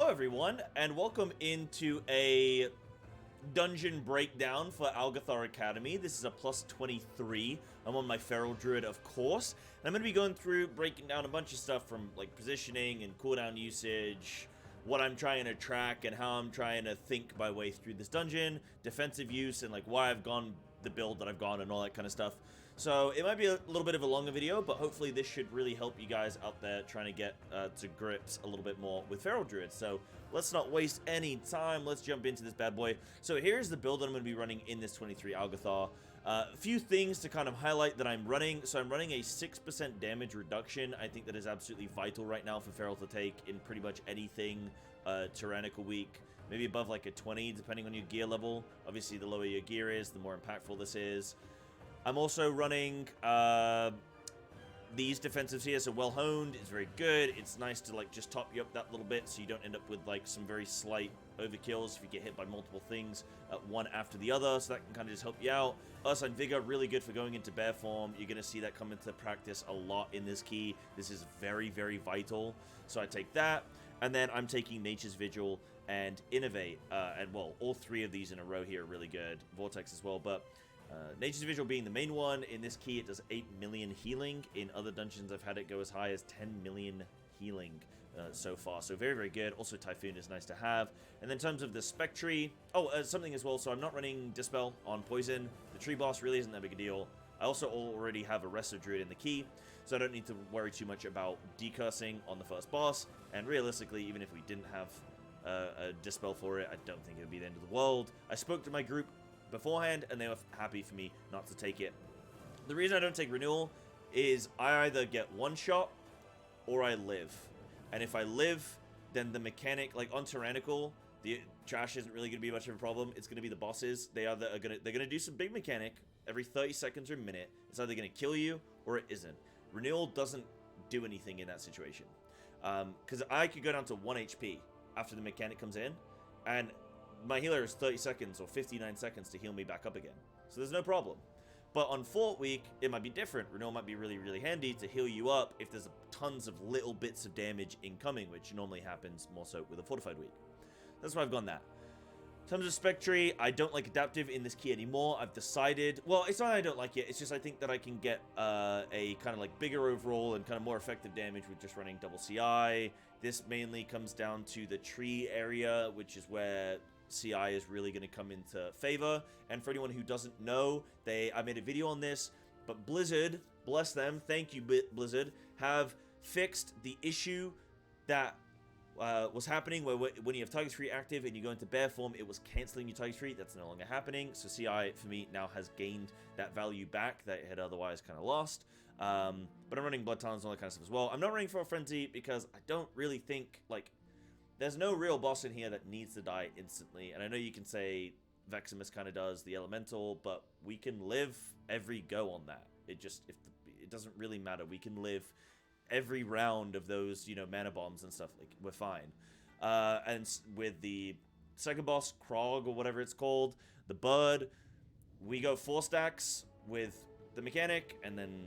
Hello everyone, and welcome into a dungeon breakdown for ALGETH'AR Academy. This is a plus 23. I'm on my Feral Druid, of course. And I'm going to be going through, breaking down a bunch of stuff from like positioning and cooldown usage, what I'm trying to track and how I'm trying to think my way through this dungeon, defensive use, and like why I've gone the build that I've gone and all that kind of stuff. So it might be a little bit of a longer video, but hopefully this should really help you guys out there trying to get to grips a little bit more with Feral Druid. So let's not waste any time. Let's jump into this bad boy. So here's the build that I'm going to be running in this 23 ALGETH'AR. A few things to kind of highlight that I'm running. So I'm running a 6% damage reduction. I think that is absolutely vital right now for Feral to take in pretty much anything tyrannical week. Maybe above like a 20, depending on your gear level. Obviously, the lower your gear is, the more impactful this is. I'm also running these defensives here, so well honed. It's very good. It's nice to like just top you up that little bit so you don't end up with like some very slight overkills if you get hit by multiple things one after the other. So that can kind of just help you out. Ursine Vigor, really good for going into bear form. You're going to see that come into practice a lot in this key. This is very, very vital. So I take that. And then I'm taking Nature's Vigil and Innovate. And well, all three of these in a row here are really good. Vortex as well, but Nature's Vigil being the main one. In this key, it does 8 million healing. In other dungeons, I've had it go as high as 10 million healing so far. So very, very good. Also, Typhoon is nice to have. And then in terms of the Spectre... Oh, something as well. So I'm not running Dispel on Poison. The Tree Boss really isn't that big a deal. I also already have a Resto Druid in the key, so I don't need to worry too much about decursing on the first boss. And realistically, even if we didn't have a Dispel for it, I don't think it would be the end of the world. I spoke to my group beforehand, and they were happy for me not to take it. The reason I don't take Renewal is I either get one shot or I live. And if I live, then the mechanic, like on Tyrannical, the trash isn't really going to be much of a problem. It's going to be the bosses. They're going to do some big mechanic every 30 seconds or a minute. It's either going to kill you or it isn't. Renewal doesn't do anything in that situation. Because I could go down to 1 HP after the mechanic comes in, and my healer is 30 seconds or 59 seconds to heal me back up again. So there's no problem. But on Fort Week, it might be different. Renewal might be really, really handy to heal you up if there's tons of little bits of damage incoming, which normally happens more so with a Fortified Week. That's why I've gone that. In terms of Spectre, I don't like Adaptive in this key anymore. I've decided... Well, it's not that I don't like it. It's just I think that I can get a kind of like bigger overall and kind of more effective damage with just running double CI. This mainly comes down to the tree area, which is where CI is really going to come into favor. And for anyone who doesn't know, I made a video on this, but Blizzard, bless them, thank you Blizzard, have fixed the issue that was happening where when you have Tiger's Tree active and you go into bear form, it was canceling your Tiger's Tree. That's no longer happening. So CI for me now has gained that value back that it had otherwise kind of lost. But I'm running Blood Talons and all that kind of stuff as well. I'm not running Feral Frenzy because I don't really think, like, there's no real boss in here that needs to die instantly. And I know you can say Vexamus kind of does, the Elemental, but we can live every go on that. It doesn't really matter. We can live every round of those, you know, mana bombs and stuff. Like, we're fine. And with the second boss, Krog or whatever it's called, the Bird, we go 4 stacks with the mechanic, and then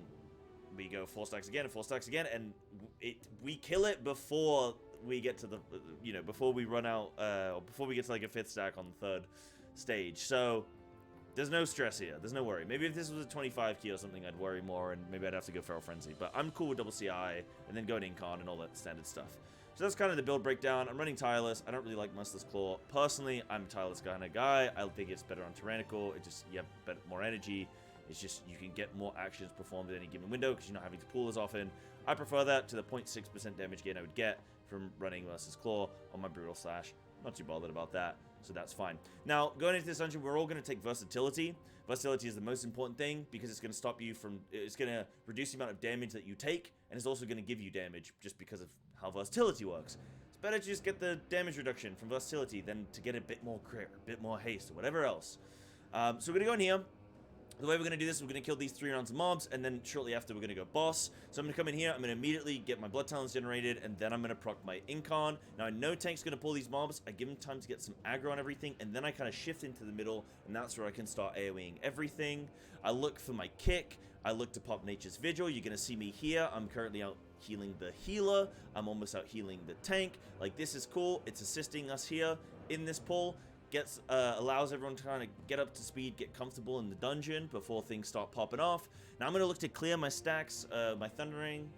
we go 4 stacks again and 4 stacks again, and we kill it before we get to the, you know, before we run out, or before we get to like a 5th stack on the 3rd stage. So there's no stress here. There's no worry. Maybe if this was a 25 key or something, I'd worry more, and maybe I'd have to go Feral Frenzy. But I'm cool with double CI, and then going Incon and all that standard stuff. So that's kind of the build breakdown. I'm running Tireless. I don't really like Merciless Claw. Personally, I'm a Tireless kind of guy. I think it's better on Tyrannical. It just, you have more energy. It's just, you can get more actions performed in any given window because you're not having to pull as often. I prefer that to the 0.6% damage gain I would get from running Merciless Claw on my Brutal Slash. Not too bothered about that, so that's fine. Now, going into this dungeon, we're all going to take Versatility. Versatility is the most important thing because it's going to stop you from... It's going to reduce the amount of damage that you take, and it's also going to give you damage just because of how Versatility works. It's better to just get the damage reduction from Versatility than to get a bit more crit, or a bit more haste, or whatever else. So we're going to go in here. The way we're going to do this is we're going to kill these 3 rounds of mobs, and then shortly after we're going to go boss. So I'm going to come in here, I'm going to immediately get my Blood Talons generated, and then I'm going to proc my Incon. Now I know Tank's going to pull these mobs, I give him time to get some aggro on everything, and then I kind of shift into the middle, and that's where I can start AoEing everything. I look for my kick, I look to pop Nature's Vigil. You're going to see me here, I'm currently out healing the healer. I'm almost out healing the tank. Like, this is cool. It's assisting us here in this pull. Allows everyone to kind of get up to speed, get comfortable in the dungeon before things start popping off. Now I'm going to look to clear my stacks, my Thundering.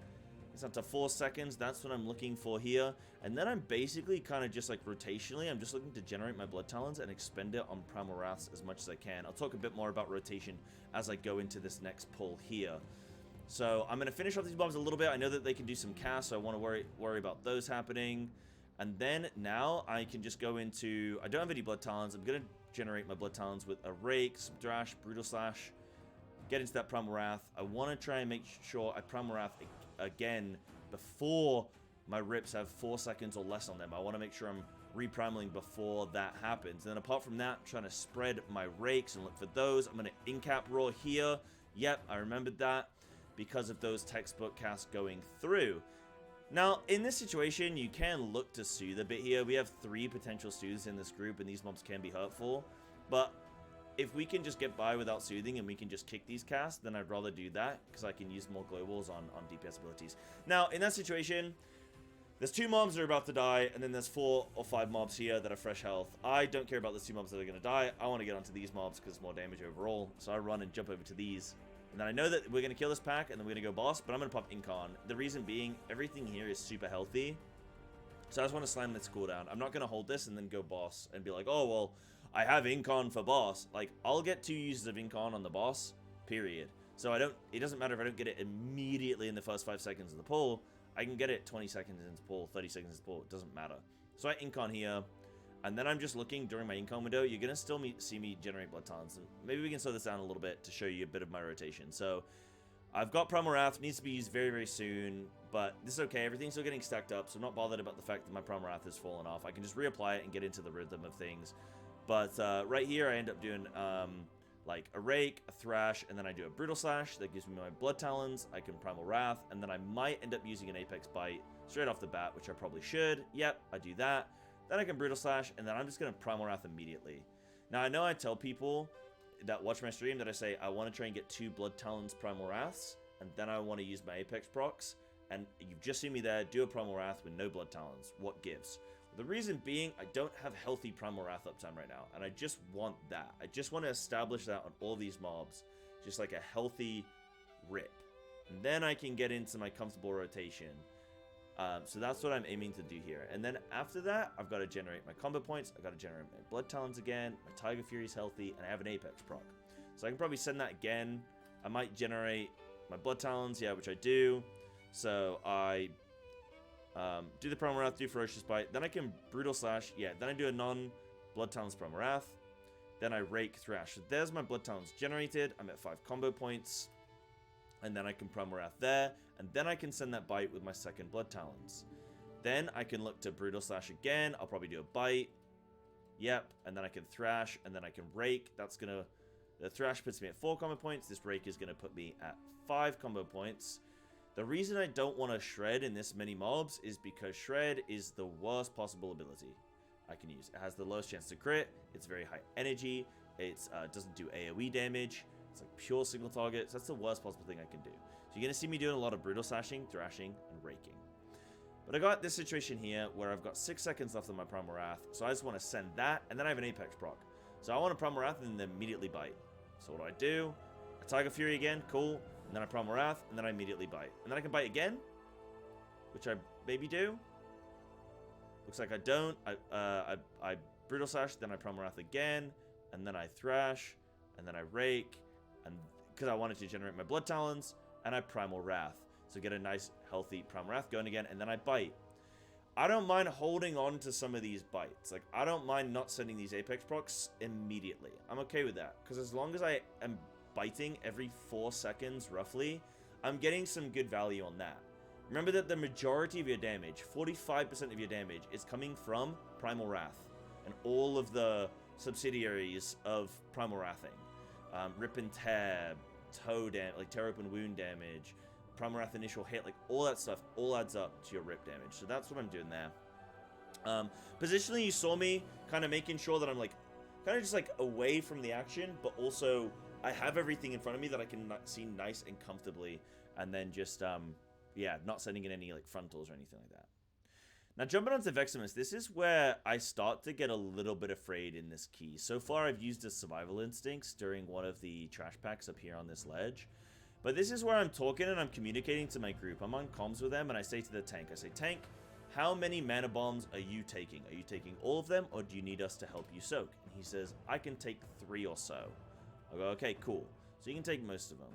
It's up to 4 seconds. That's what I'm looking for here. And then I'm basically kind of just like rotationally, I'm just looking to generate my Blood Talons and expend it on Primal Wraths as much as I can. I'll talk a bit more about rotation as I go into this next pull here. So I'm going to finish off these mobs a little bit. I know that they can do some cast, so I want to worry about those happening. And then now I can just go into... I don't have any Blood Talons. I'm going to generate my Blood Talons with a Rake, some Thrash, Brutal Slash. Get into that Primal Wrath. I want to try and make sure I Primal Wrath again before my rips have 4 seconds or less on them. I want to make sure I'm reprimaling before that happens. And then apart from that, I'm trying to spread my Rakes and look for those. I'm going to Incap Roar here. Yep, I remembered that because of those textbook casts going through. Now, in this situation, you can look to soothe a bit here. We have 3 potential soothes in this group, and these mobs can be hurtful. But if we can just get by without soothing and we can just kick these casts, then I'd rather do that, because I can use more glow balls on DPS abilities. Now, in that situation, there's 2 mobs that are about to die, and then there's 4 or 5 mobs here that are fresh health. I don't care about the 2 mobs that are going to die. I want to get onto these mobs because it's more damage overall. So I run and jump over to these. And then I know that we're going to kill this pack, and then we're going to go boss, but I'm going to pop Incon. The reason being, everything here is super healthy. So I just want to slam this cooldown. I'm not going to hold this and then go boss and be like, oh, well, I have Incon for boss. Like, I'll get 2 uses of Incon on the boss, period. So it doesn't matter if I don't get it immediately in the first 5 seconds of the pull. I can get it 20 seconds into pull, 30 seconds into pull. It doesn't matter. So I Incon here. And then I'm just looking during my Incon window. You're going to still see me generate Blood Talons. And maybe we can slow this down a little bit to show you a bit of my rotation. So I've got Primal Wrath. Needs to be used very, very soon. But this is okay. Everything's still getting stacked up. So I'm not bothered about the fact that my Primal Wrath has fallen off. I can just reapply it and get into the rhythm of things. But right here, I end up doing like a Rake, a Thrash, and then I do a Brutal Slash. That gives me my Blood Talons. I can Primal Wrath. And then I might end up using an Apex Bite straight off the bat, which I probably should. Yep, I do that. Then I can Brutal Slash, and then I'm just going to Primal Wrath immediately. Now, I know I tell people that watch my stream that I say I want to try and get 2 Blood Talons Primal Wraths, and then I want to use my Apex procs. And you've just seen me there do a Primal Wrath with no Blood Talons. What gives? The reason being, I don't have healthy Primal Wrath uptime right now, and I just want that. I just want to establish that on all these mobs. Just like a healthy rip. And then I can get into my comfortable rotation. So that's what I'm aiming to do here. And then after that, I've got to generate my combo points. I've got to generate my Blood Talons again. My Tiger Fury's healthy, and I have an Apex proc. So I can probably send that again. I might generate my Blood Talons, yeah, which I do. So I do the Primal Wrath, do Ferocious Bite. Then I can Brutal Slash. Yeah, then I do a non-Blood Talons Primal Wrath. Then I Rake Thrash. So there's my Blood Talons generated. I'm at 5 combo points. And then I can Primal Wrath there. And then I can send that Bite with my second Blood Talons. Then I can look to Brutal Slash again. I'll probably do a Bite. Yep. And then I can Thrash. And then I can Rake. That's going to... The Thrash puts me at 4 combo points. This Rake is going to put me at 5 combo points. The reason I don't want to Shred in this many mobs is because Shred is the worst possible ability I can use. It has the lowest chance to crit. It's very high energy. It doesn't do AoE damage. It's like pure single targets. That's the worst possible thing I can do. So you're going to see me doing a lot of Brutal Slashing, Thrashing, and Raking. But I got this situation here where I've got 6 seconds left on my Primal Wrath. So I just want to send that, and then I have an Apex proc. So I want to Primal Wrath and then immediately Bite. So what do? A Tiger Fury again, cool. And then I Primal Wrath, and then I immediately Bite. And then I can Bite again, which I maybe do. Looks like I don't. I Brutal Slash, then I Primal Wrath again, and then I Thrash, and then I Rake, and because I wanted to generate my Blood Talons, and I Primal Wrath. So get a nice, healthy Primal Wrath going again, and then I Bite. I don't mind holding on to some of these bites. Like, I don't mind not sending these Apex procs immediately. I'm okay with that, because as long as I am biting every 4 seconds, roughly, I'm getting some good value on that. Remember that the majority of your damage, 45% of your damage, is coming from Primal Wrath, and all of the subsidiaries of Primal Wrathing. Rip and Tear, Toe damage, like Tear Open Wound damage, Primal Wrath initial hit, like all that stuff, all adds up to your rip damage. So that's what I'm doing there. Positionally, you saw me kind of making sure that I'm like, kind of just like away from the action, but also I have everything in front of me that I can see nice and comfortably, and then just yeah, not sending in any like frontals or anything like that. Now, jumping onto Vexamus, this is where I start to get a little bit afraid in this key. So far, I've used a survival instincts during one of the trash packs up here on this ledge. But this is where I'm talking and I'm communicating to my group. I'm on comms with them, and I say to the tank, I say, Tank, how many mana bombs are you taking? Are you taking all of them, or do you need us to help you soak? And he says, I can take 3 or so. I go, okay, cool. So you can take most of them.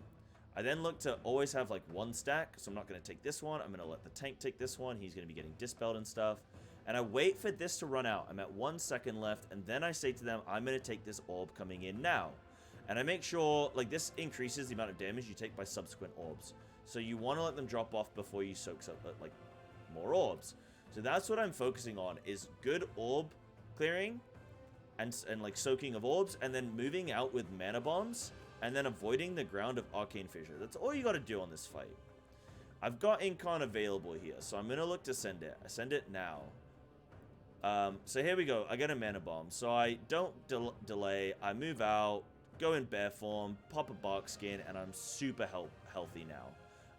I then look to always have like 1 stack, so I'm not going to take this one. I'm going to let the tank take this one. He's going to be getting dispelled and stuff. And I wait for this to run out. I'm at 1 second left, and then I say to them, I'm going to take this orb coming in now. And I make sure, like, this increases the amount of damage you take by subsequent orbs. So you want to let them drop off before you soak up, like, more orbs. So that's what I'm focusing on, is good orb clearing and like, soaking of orbs, and then moving out with mana bombs. And then avoiding the ground of Arcane Fissure. That's all you got to do on this fight. I've got Incon available here, so I'm going to look to send it. I send it now. So here we go. I get a Mana Bomb. So I don't delay. I move out, go in bear form, pop a bark skin, and I'm super healthy now.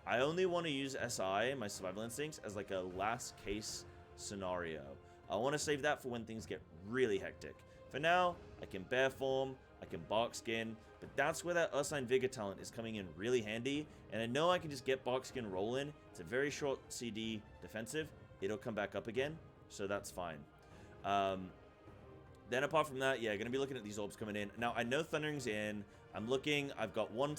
I only want to use SI, my Survival Instincts, as like a last case scenario. I want to save that for when things get really hectic. For now, I can bear form, I can bark skin, but that's where that Ursine Vigor talent is coming in really handy, and I know I can just get bark skin rolling. It's a very short CD defensive. It'll come back up again, so that's fine. Then apart from that, yeah, going to be looking at these orbs coming in. Now, I know Thundering's in. I'm looking. I've got one,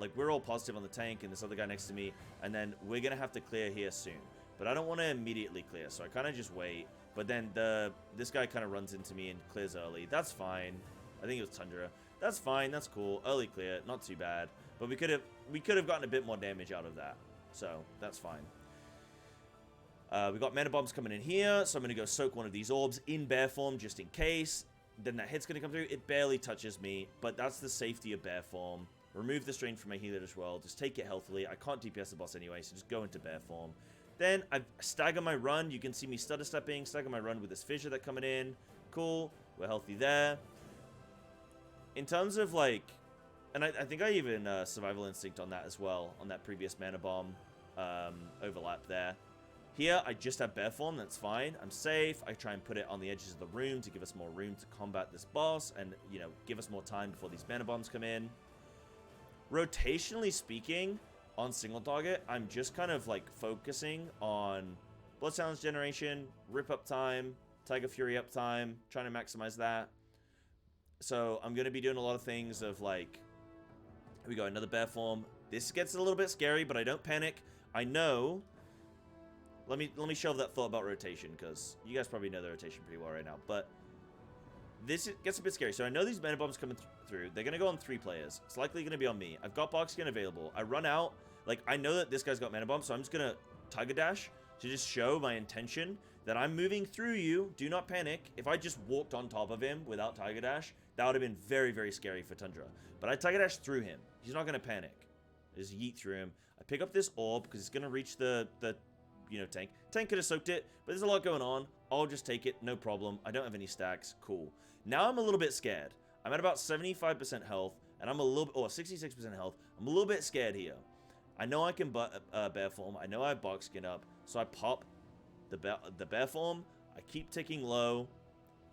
like, we're all positive on the tank and this other guy next to me, and then we're going to have to clear here soon. But I don't want to immediately clear, so I kind of just wait. But then this guy kind of runs into me and clears early. That's fine. I think it was Tundra. That's fine. That's cool. Early clear. Not too bad. But we could have gotten a bit more damage out of that. So that's fine. We got mana bombs coming in here. So I'm going to go soak one of these orbs in bear form just in case. Then that hit's going to come through. It barely touches me. But that's the safety of bear form. Remove the strain from my healer as well. Just take it healthily. I can't DPS the boss anyway. So just go into bear form. Then I stagger my run. You can see me stutter stepping. Stagger my run with this fissure that coming in. Cool. We're healthy there. In terms of, like, and I think I even Survival Instinct on that as well, on that previous Mana Bomb overlap there. Here, I just have Bear Form, that's fine. I'm safe. I try and put it on the edges of the room to give us more room to combat this boss and, you know, give us more time before these Mana Bombs come in. Rotationally speaking, on single target, I'm just kind of, like, focusing on Blood Silence generation, Rip up time, Tiger Fury up time, trying to maximize that. So I'm going to be doing a lot of things of, like, here we go, another bear form. This gets a little bit scary, but I don't panic. I know. Let me shelve that thought about rotation, because you guys probably know the rotation pretty well right now. But this gets a bit scary. So I know these mana bombs coming through. They're going to go on 3 players. It's likely going to be on me. I've got box skin available. I run out. Like, I know that this guy's got mana bombs, so I'm just going to Tiger Dash to just show my intention that I'm moving through you. Do not panic. If I just walked on top of him without Tiger Dash, that would have been very, very scary for Tundra. But I Tiger Dash through him. He's not going to panic. I just yeet through him. I pick up this orb because it's going to reach the you know, tank. Tank could have soaked it, but there's a lot going on. I'll just take it. No problem. I don't have any stacks. Cool. Now I'm a little bit scared. I'm at about 75% health, and I'm a little bit, or 66% health. I'm a little bit scared here. I know I can bear form. I know I have box skin up, so I pop the bear form. I keep ticking low.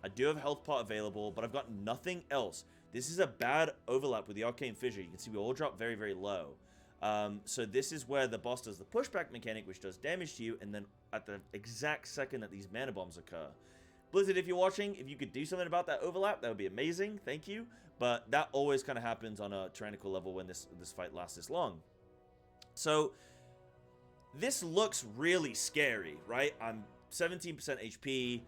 I do have health pot available, but I've got nothing else. This is a bad overlap with the Arcane Fissure. You can see we all drop very, very low. So this is where the boss does the pushback mechanic, which does damage to you, and then at the exact second that these mana bombs occur. Blizzard, if you're watching, if you could do something about that overlap, that would be amazing. Thank you. But that always kind of happens on a tyrannical level when this fight lasts this long. So this looks really scary, right? I'm 17% HP.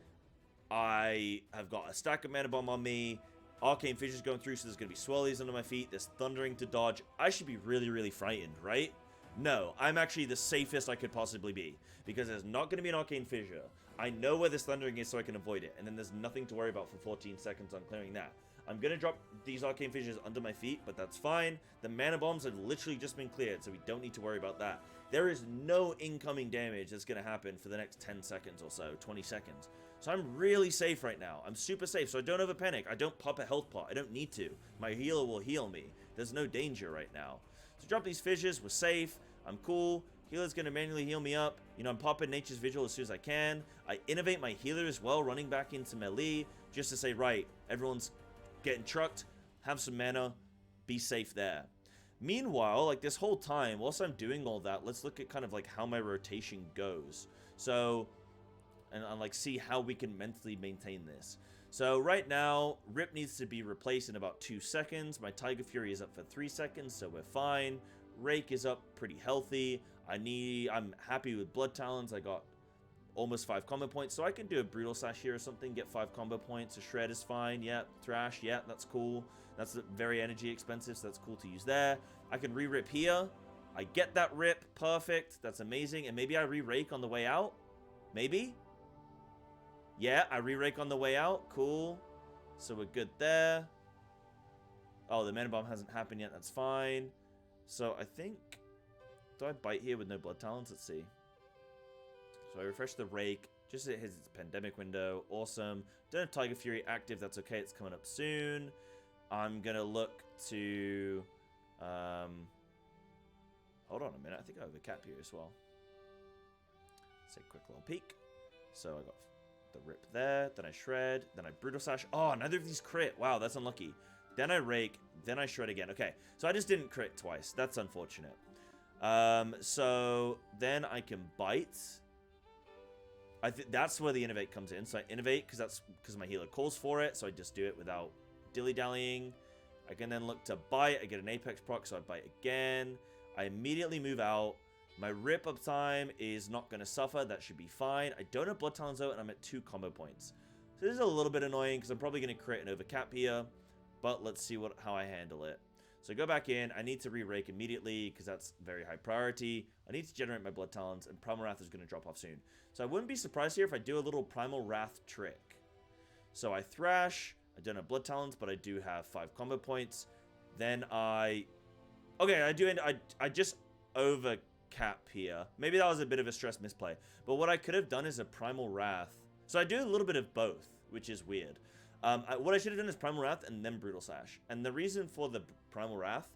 I have got a stack of mana bomb on me. Arcane Fissure's going through, so there's going to be swirlies under my feet. There's thundering to dodge. I should be really, really frightened, right? No, I'm actually the safest I could possibly be, because there's not going to be an Arcane Fissure. I know where this thundering is so I can avoid it, and then there's nothing to worry about for 14 seconds on clearing that. I'm going to drop these Arcane Fissures under my feet, but that's fine. The mana bombs have literally just been cleared, so we don't need to worry about that. There is no incoming damage that's going to happen for the next 10 seconds or so, 20 seconds. So I'm really safe right now. I'm super safe, so I don't over panic. I don't pop a health pot. I don't need to. My healer will heal me. There's no danger right now. So drop these fissures. We're safe. I'm cool. Healer's going to manually heal me up. You know, I'm popping Nature's Vigil as soon as I can. I innovate my healer as well, running back into melee, just to say, right, everyone's getting trucked, have some mana, be safe there. Meanwhile, like this whole time, whilst I'm doing all that, let's look at kind of like how my rotation goes. So, and like see how we can mentally maintain this. So right now, Rip needs to be replaced in about 2 seconds. My Tiger Fury is up for 3 seconds, so we're fine. Rake is up pretty healthy. I'm happy with Blood Talons. I got almost 5 combo points, so I can do a Brutal Slash here or something, get 5 combo points. A Shred is fine. Yeah, Thrash, yeah, that's cool. That's very energy expensive, so that's cool to use there. I can re-rip here. I get that rip. Perfect. That's amazing. And maybe I re-rake on the way out. Maybe. Yeah, I re-rake on the way out. Cool. So we're good there. Oh, the Mana Bomb hasn't happened yet. That's fine. So I think... Do I bite here with no Blood Talons? Let's see. So I refresh the Rake. Just as it hits its Pandemic window. Awesome. Don't have Tiger Fury active. That's okay. It's coming up soon. I'm going to look to... hold on a minute. I think I have a cap here as well. Let's take a quick little peek. So I got the rip there. Then I shred. Then I brutal slash. Oh, neither of these crit. Wow, that's unlucky. Then I rake. Then I shred again. Okay, so I just didn't crit twice. That's unfortunate. So then I can bite. I think that's where the innovate comes in. So I innovate because my healer calls for it. So I just do it without dilly-dallying. I can then look to bite. I get an Apex proc, so I bite again. I immediately move out. My rip up time is not going to suffer. That should be fine. I don't have Blood Talons out, and I'm at 2 combo points. So this is a little bit annoying, because I'm probably going to create an overcap here. But let's see how I handle it. So I go back in. I need to re-rake immediately, because that's very high priority. I need to generate my Blood Talons, and Primal Wrath is going to drop off soon. So I wouldn't be surprised here if I do a little Primal Wrath trick. So I Thrash. I don't have Blood Talons, but I do have 5 combo points. Then I... Okay, I just overcap here. Maybe that was a bit of a stress misplay. But what I could have done is a Primal Wrath. So I do a little bit of both, which is weird. What I should have done is Primal Wrath and then Brutal Slash. And the reason for the Primal Wrath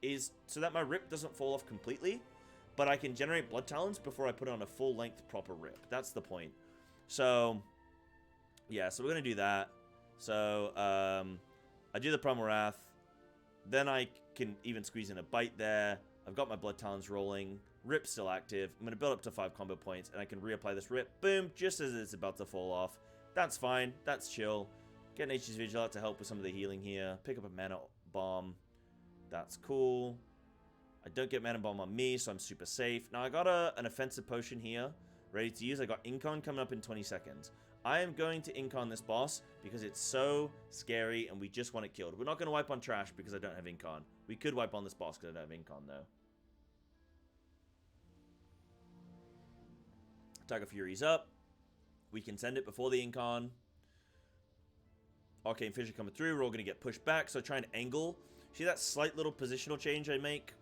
is so that my rip doesn't fall off completely, but I can generate Blood Talons before I put on a full-length proper rip. That's the point. So, yeah, so we're going to do that. So, I do the Primal Wrath. Then I can even squeeze in a bite there. I've got my Blood Talons rolling. Rip still active. I'm going to build up to 5 combo points, and I can reapply this rip. Boom, just as it's about to fall off. That's fine. That's chill. Get Nature's Vigil out to help with some of the healing here. Pick up a Mana Bomb. That's cool. I don't get Mana Bomb on me, so I'm super safe. Now, I got an offensive potion here ready to use. I got Incon coming up in 20 seconds. I am going to Incon this boss because it's so scary and we just want it killed. We're not going to wipe on Trash because I don't have Incon. We could wipe on this boss because I don't have Incon, though. Tiger Fury's up. We can send it before the Incon. Arcane Fissure coming through. We're all going to get pushed back, so try and angle. See that slight little positional change I make?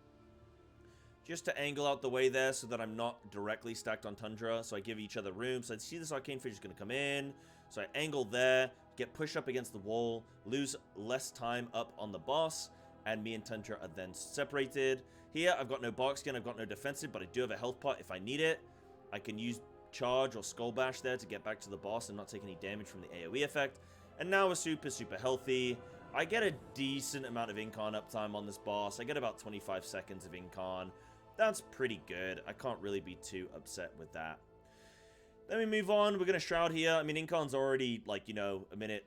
Just to angle out the way there so that I'm not directly stacked on Tundra. So I give each other room. So I see this Arcane Fissure is going to come in. So I angle there, get pushed up against the wall, lose less time up on the boss, and me and Tundra are then separated. Here, I've got no Bark Skin, I've got no defensive, but I do have a health pot if I need it. I can use Charge or Skull Bash there to get back to the boss and not take any damage from the AoE effect. And now we're super, super healthy. I get a decent amount of Incon uptime on this boss. I get about 25 seconds of Incon. That's pretty good. I can't really be too upset with that. Then we move on. We're going to Shroud here. I mean, Incon's already, like, you know, a minute,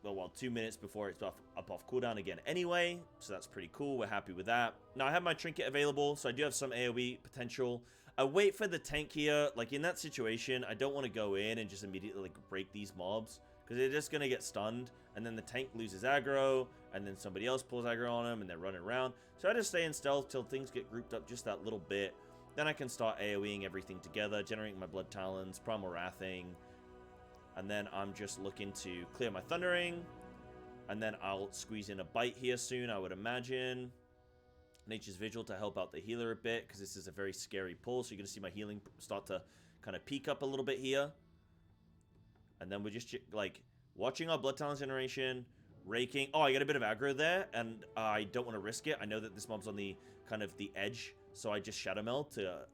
well, 2 minutes before it's up off cooldown again anyway. So that's pretty cool. We're happy with that. Now, I have my Trinket available, so I do have some AoE potential. I wait for the tank here. Like, in that situation, I don't want to go in and just immediately, like, break these mobs, because they're just going to get stunned, and then the tank loses aggro, and then somebody else pulls aggro on them, and they're running around. So I just stay in stealth till things get grouped up just that little bit. Then I can start AoEing everything together, generating my Blood Talons, Primal Wrathing, and then I'm just looking to clear my Thundering, and then I'll squeeze in a bite here soon, I would imagine. Nature's Vigil to help out the healer a bit, because this is a very scary pull, so you're going to see my healing start to kind of peak up a little bit here. And then we're just, like, watching our Blood Talons generation, raking. Oh, I get a bit of aggro there, and I don't want to risk it. I know that this mob's on the, kind of, the edge, so I just Shadow Meld to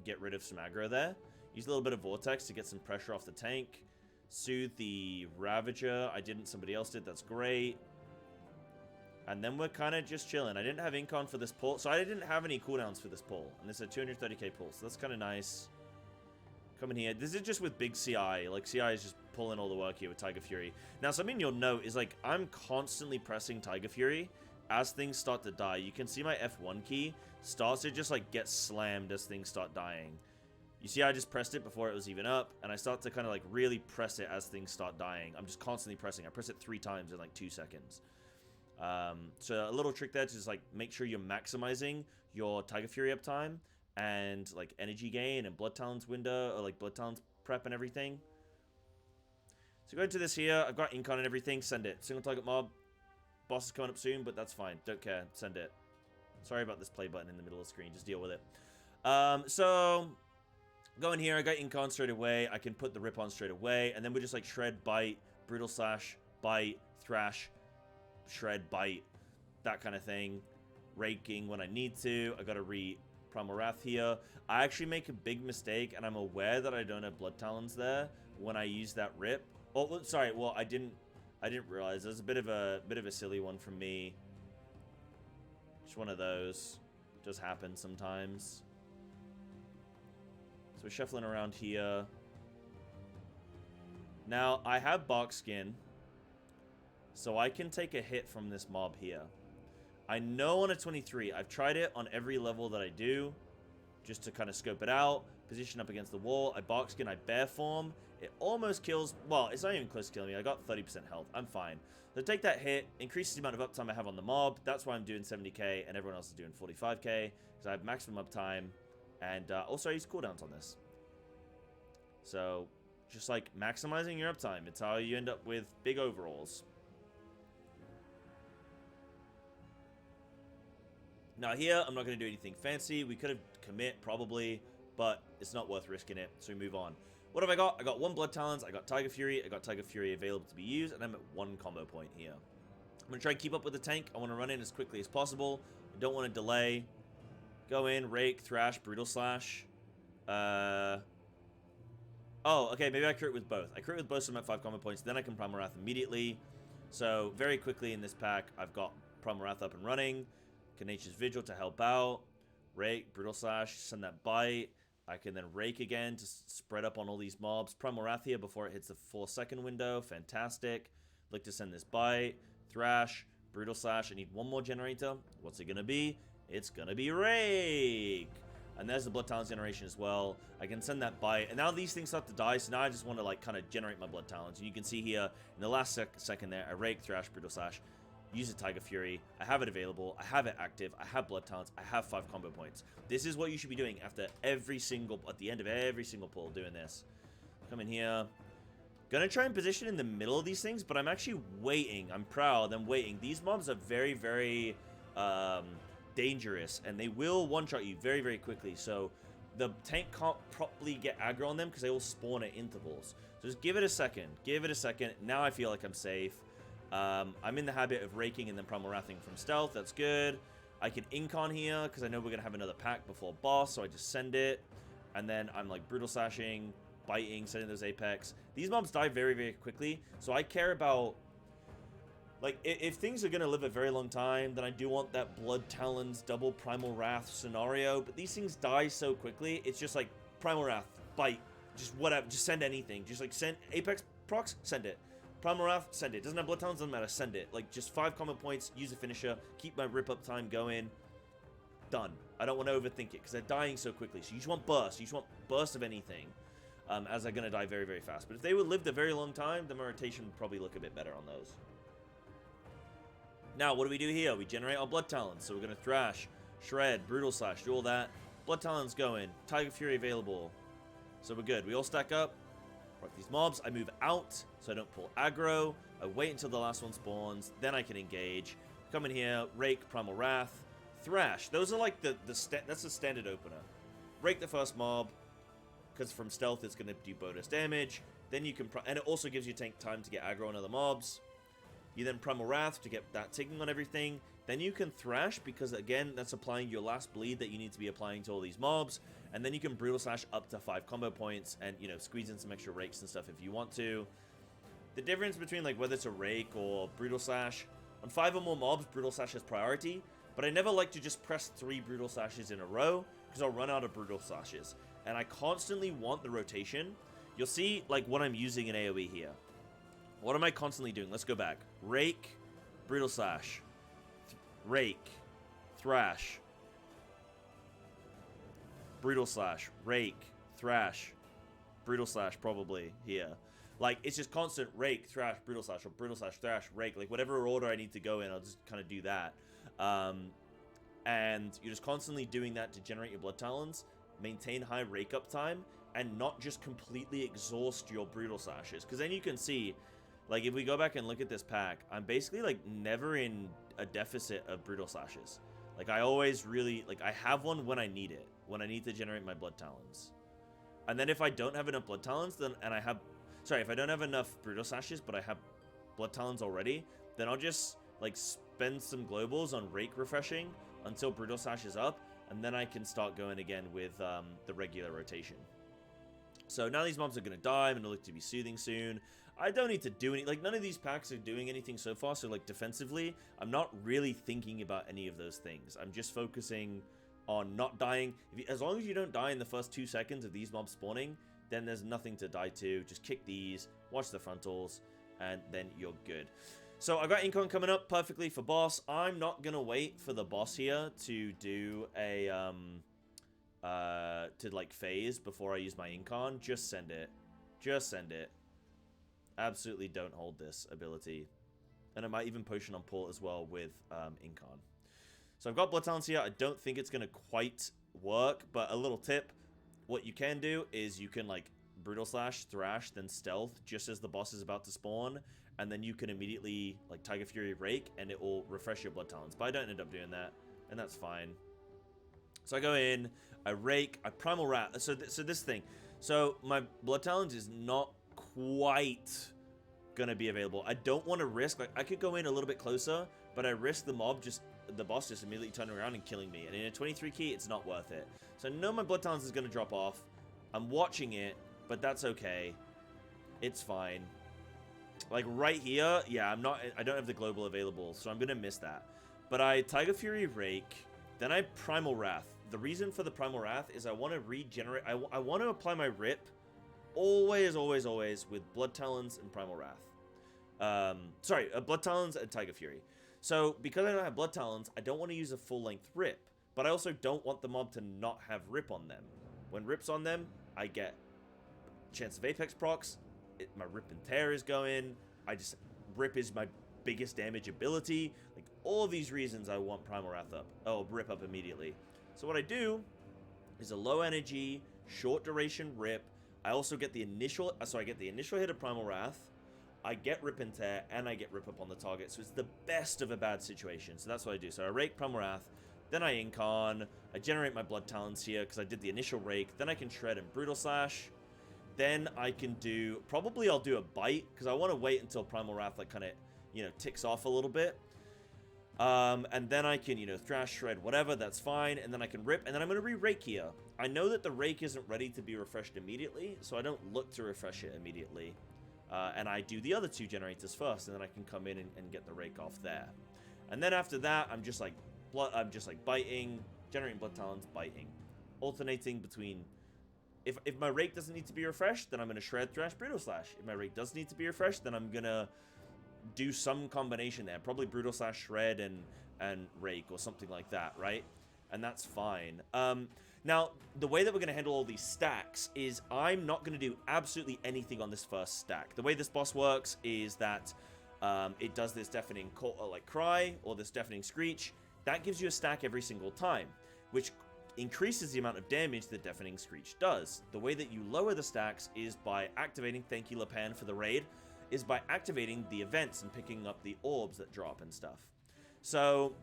get rid of some aggro there. Use a little bit of Vortex to get some pressure off the tank. Soothe the Ravager. I didn't, somebody else did. That's great. And then we're kind of just chilling. I didn't have Incon for this pull, so I didn't have any cooldowns for this pull. And this is a 230k pull, so that's kind of nice. Come in here. This is just with big CI. Like, CI is just pulling all the work here with Tiger Fury. Now, something you'll note is, like, I'm constantly pressing Tiger Fury as things start to die. You can see my F1 key starts to just, like, get slammed as things start dying. You see I just pressed it before it was even up, and I start to kind of, like, really press it as things start dying. I'm just constantly pressing. I press it 3 times in, like, 2 seconds. So a little trick there to just, like, make sure you're maximizing your Tiger Fury uptime and, like, energy gain and Blood Talons window, or, like, Blood Talons prep and everything. So go into this here. I've got Incon and everything. Send it. Single target mob. Boss is coming up soon, but that's fine. Don't care. Send it. Sorry about this play button in the middle of the screen. Just deal with it. So go in here. I got Incon straight away. I can put the Rip on straight away. And then we just, like, Shred, Bite, Brutal Slash, Bite, Thrash, Shred, Bite, that kind of thing. Raking when I need to. I got to Primal Wrath here. I actually make a big mistake, and I'm aware that I don't have Blood Talons there when I use that Rip. Oh, sorry. Well, I didn't realize. There's a bit of a silly one from me. Just one of those. Does happen sometimes. So we're shuffling around here. Now, I have Bark Skin, so I can take a hit from this mob here. I know on a 23, I've tried it on every level that I do, just to kind of scope it out. Position up against the wall. I Bark Skin, I Bear Form. It almost kills, well, it's not even close to killing me. I got 30% health. I'm fine. So take that hit, increases the amount of uptime I have on the mob. That's why I'm doing 70k, and everyone else is doing 45k, because I have maximum uptime, and also I use cooldowns on this. So, just like maximizing your uptime. It's how you end up with big overalls. Now here, I'm not going to do anything fancy. We could have commit, probably, but it's not worth risking it, so we move on. What have I got? I got 1 Blood Talons, I got Tiger Fury, I got Tiger Fury available to be used, and I'm at 1 combo point here. I'm going to try and keep up with the tank. I want to run in as quickly as possible. I don't want to delay. Go in, Rake, Thrash, Brutal Slash. Oh, okay, maybe I crit with both. I crit with both, so I'm at 5 combo points, then I can Primal Wrath immediately. So, very quickly in this pack, I've got Primal Wrath up and running. Tenacious Vigil to help out. Rake, Brutal Slash, send that Bite. I can then Rake again to spread up on all these mobs. Primal Wrath here before it hits the 4-second window. Fantastic. Look to send this Bite. Thrash, Brutal Slash. I need 1 more generator. What's it going to be? It's going to be Rake. And there's the Blood Talons generation as well. I can send that Bite. And now these things start to die, so now I just want to, like, kind of generate my Blood Talons. And you can see here, in the last second there, I Rake, Thrash, Brutal Slash. Use a Tiger Fury. I have it available. I have it active. I have Blood Talons. I have 5 combo points. This is what you should be doing after every single, at the end of every single pull, doing this. Come in here. Gonna try and position in the middle of these things, but I'm actually waiting. I'm proud. I'm waiting. These mobs are very, very dangerous, and they will one-shot you very, very quickly. So the tank can't properly get aggro on them because they all spawn at intervals. So just give it a second. Give it a second. Now I feel like I'm safe. I'm in the habit of raking and then Primal Wrathing from stealth. That's good. I can Incon here because I know we're going to have another pack before boss, so I just send it. And then I'm like Brutal Slashing, Biting, sending those Apex. These mobs die very, very quickly, so I care about... Like, if things are going to live a very long time, then I do want that Blood Talons double Primal Wrath scenario. But these things die so quickly, it's just like Primal Wrath, Bite, just whatever, just send anything. Just like send Apex procs, send it. Primal Wrath, send it. Doesn't have Blood Talons, doesn't matter, send it. Like, just 5 combo points, use a finisher, keep my rip-up time going. Done. I don't want to overthink it, because they're dying so quickly. So you just want burst. You just want burst of anything, as they're going to die very, very fast. But if they would live a very long time, the rotation would probably look a bit better on those. Now, what do we do here? We generate our Blood Talons. So we're going to Thrash, Shred, Brutal Slash, do all that. Blood Talons going. Tiger Fury available. So we're good. We all stack up. These mobs, I move out so I don't pull aggro. I wait until the last one spawns, then I can engage. Come in here, Rake, Primal Wrath, Thrash. Those are like that's the standard opener. Rake the first mob, because from stealth it's going to do bonus damage. Then you can, and it also gives you tank time to get aggro on other mobs. You then Primal Wrath to get that ticking on everything. Then you can Thrash, because again, that's applying your last bleed that you need to be applying to all these mobs. and then you can Brutal Slash up to 5 combo points and, you know, squeeze in some extra rakes and stuff if you want to. The difference between, like, whether it's a rake or Brutal Slash, on 5 or more mobs, Brutal Slash has priority, but I never like to just press 3 Brutal Slashes in a row, because I'll run out of Brutal Slashes. And I constantly want the rotation. You'll see, like, what I'm using in AoE here. What am I constantly doing? Let's go back. Rake, Brutal Slash, Rake, Thrash, Brutal Slash, Rake, Thrash, Brutal Slash probably here. Like, it's just constant Rake, Thrash, Brutal Slash, or Brutal Slash, Thrash, Rake. Like, whatever order I need to go in, I'll just kind of do that. And you're just constantly doing that to generate your Blood Talons, maintain high Rake up time, and not just completely exhaust your Brutal Slashes. Because then you can see, like, if we go back and look at this pack, I'm basically, like, never in a deficit of Brutal Slashes. Like, I always really, like, I have one when I need it, when I need to generate my Blood Talons. And then if I don't have enough Blood Talons, then, and I have, sorry, if I don't have enough Brutal Slashes, but I have Blood Talons already, then I'll just, like, spend some globals on Rake refreshing until Brutal Slash is up, and then I can start going again with the regular rotation. So now these mobs are going to die, I'm going to look to be soothing soon. I don't need to do any, like, none of these packs are doing anything so far, so, like, defensively, I'm not really thinking about any of those things. I'm just focusing on not dying. As long as you don't die in the first 2 seconds of these mobs spawning, then there's nothing to die to. Just kick these, watch the frontals, and then you're good. So I've got Incon coming up perfectly for boss. I'm not going to wait for the boss here to do a, like, phase before I use my Incon. Just send it. Just send it. Absolutely don't hold this ability. And I might even potion on pull as well with Incon. So I've got Blood Talons here. I don't think it's going to quite work, but a little tip. What you can do is you can, like, Brutal Slash, Thrash, then Stealth just as the boss is about to spawn, and then you can immediately, like, Tiger Fury Rake, and it will refresh your Blood Talons. But I don't end up doing that, and that's fine. So I go in, I Rake, I Primal Wrath. So this thing. So my Blood Talons is not quite gonna be available. I don't want to risk, like, I could go in a little bit closer, but I risk the boss just immediately turning around and killing me. And in a 23 key, it's not worth it. So I know my Blood Talons is gonna drop off. I'm watching it, but that's okay. It's fine. Like, right here, yeah, I don't have the global available, so I'm gonna miss that. But I Tiger Fury Rake, then I Primal Wrath. The reason for the Primal Wrath is I want to regenerate, I want to apply my Rip always with Blood Talons and Primal Wrath. Sorry, Blood Talons and Tiger Fury. So, because I don't have Blood Talons, I don't want to use a full-length Rip, but I also don't want the mob to not have Rip on them. When Rip's on them, I get chance of Apex procs, my Rip and Tear is going, Rip is my biggest damage ability, like, all these reasons I want Primal Wrath up, Rip up immediately. So what I do is a low energy, short duration Rip. I also get the initial, I get the initial hit of Primal Wrath, I get Rip and Tear, and I get Rip up on the target, so it's the best of a bad situation. So that's what I do. So I Rake Primal Wrath, then I Incon, I generate my Blood Talons here because I did the initial Rake, then I can Shred and Brutal Slash, then I can do, probably I'll do a Bite, because I want to wait until Primal Wrath, like, kind of, you know, ticks off a little bit. And then I can, you know, Thrash, Shred, whatever, that's fine, and then I can Rip, and then I'm going to re-Rake here. I know that the Rake isn't ready to be refreshed immediately, so I don't look to refresh it immediately. And I do the other 2 generators first, and then I can come in and get the Rake off there. And then after that, I'm just like biting, generating Blood Talons, biting. Alternating between, if my Rake doesn't need to be refreshed, then I'm going to Shred, Thrash, Brutal Slash. If my Rake does need to be refreshed, then I'm going to do some combination there. Probably Brutal Slash, Shred, and Rake, or something like that, right? And that's fine. Now, the way that we're going to handle all these stacks is I'm not going to do absolutely anything on this first stack. The way this boss works is that it does this deafening cry, or this deafening screech. That gives you a stack every single time, which increases the amount of damage the deafening screech does. The way that you lower the stacks is by activating, thank you Lapan for the raid, is by activating the events and picking up the orbs that drop and stuff. So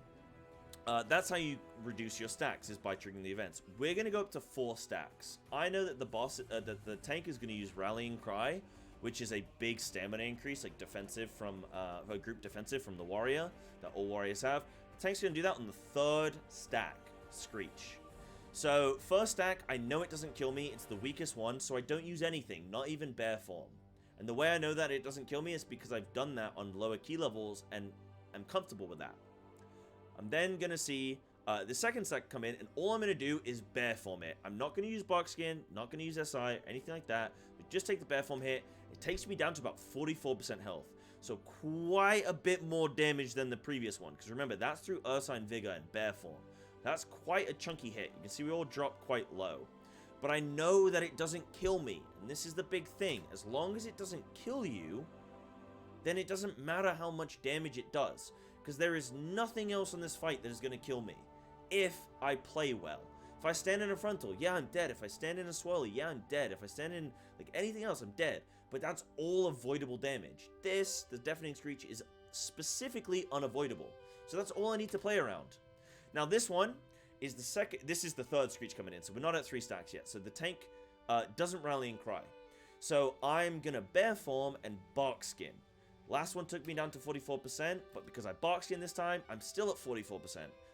that's how you reduce your stacks, is by triggering the events. We're going to go up to 4 stacks. I know that the tank is going to use Rallying Cry, which is a big stamina increase, like defensive from a group defensive from the warrior that all warriors have. The tank's going to do that on the 3rd stack, Screech. So, first stack, I know it doesn't kill me. It's the weakest one, so I don't use anything, not even bear form. And the way I know that it doesn't kill me is because I've done that on lower key levels, and I'm comfortable with that. I'm then going to see the second stack come in, and all I'm going to do is bear form it. I'm not going to use box skin, not going to use SI, anything like that. But just take the bear form hit. It takes me down to about 44% health. So quite a bit more damage than the previous one. Because remember, that's through Ursine Vigor and bear form. That's quite a chunky hit. You can see we all drop quite low. But I know that it doesn't kill me. And this is the big thing. As long as it doesn't kill you, then it doesn't matter how much damage it does. Because there is nothing else in this fight that is going to kill me. If I play well. If I stand in a frontal, yeah, I'm dead. If I stand in a swirly, yeah, I'm dead. If I stand in like anything else, I'm dead. But that's all avoidable damage. This, the Deafening Screech, is specifically unavoidable. So that's all I need to play around. Now this one is the second. This is the third Screech coming in, so we're not at 3 stacks yet. So the tank doesn't Rallying Cry. So I'm gonna bear form and bark skin. Last one took me down to 44%, but because I bark skin this time, I'm still at 44%.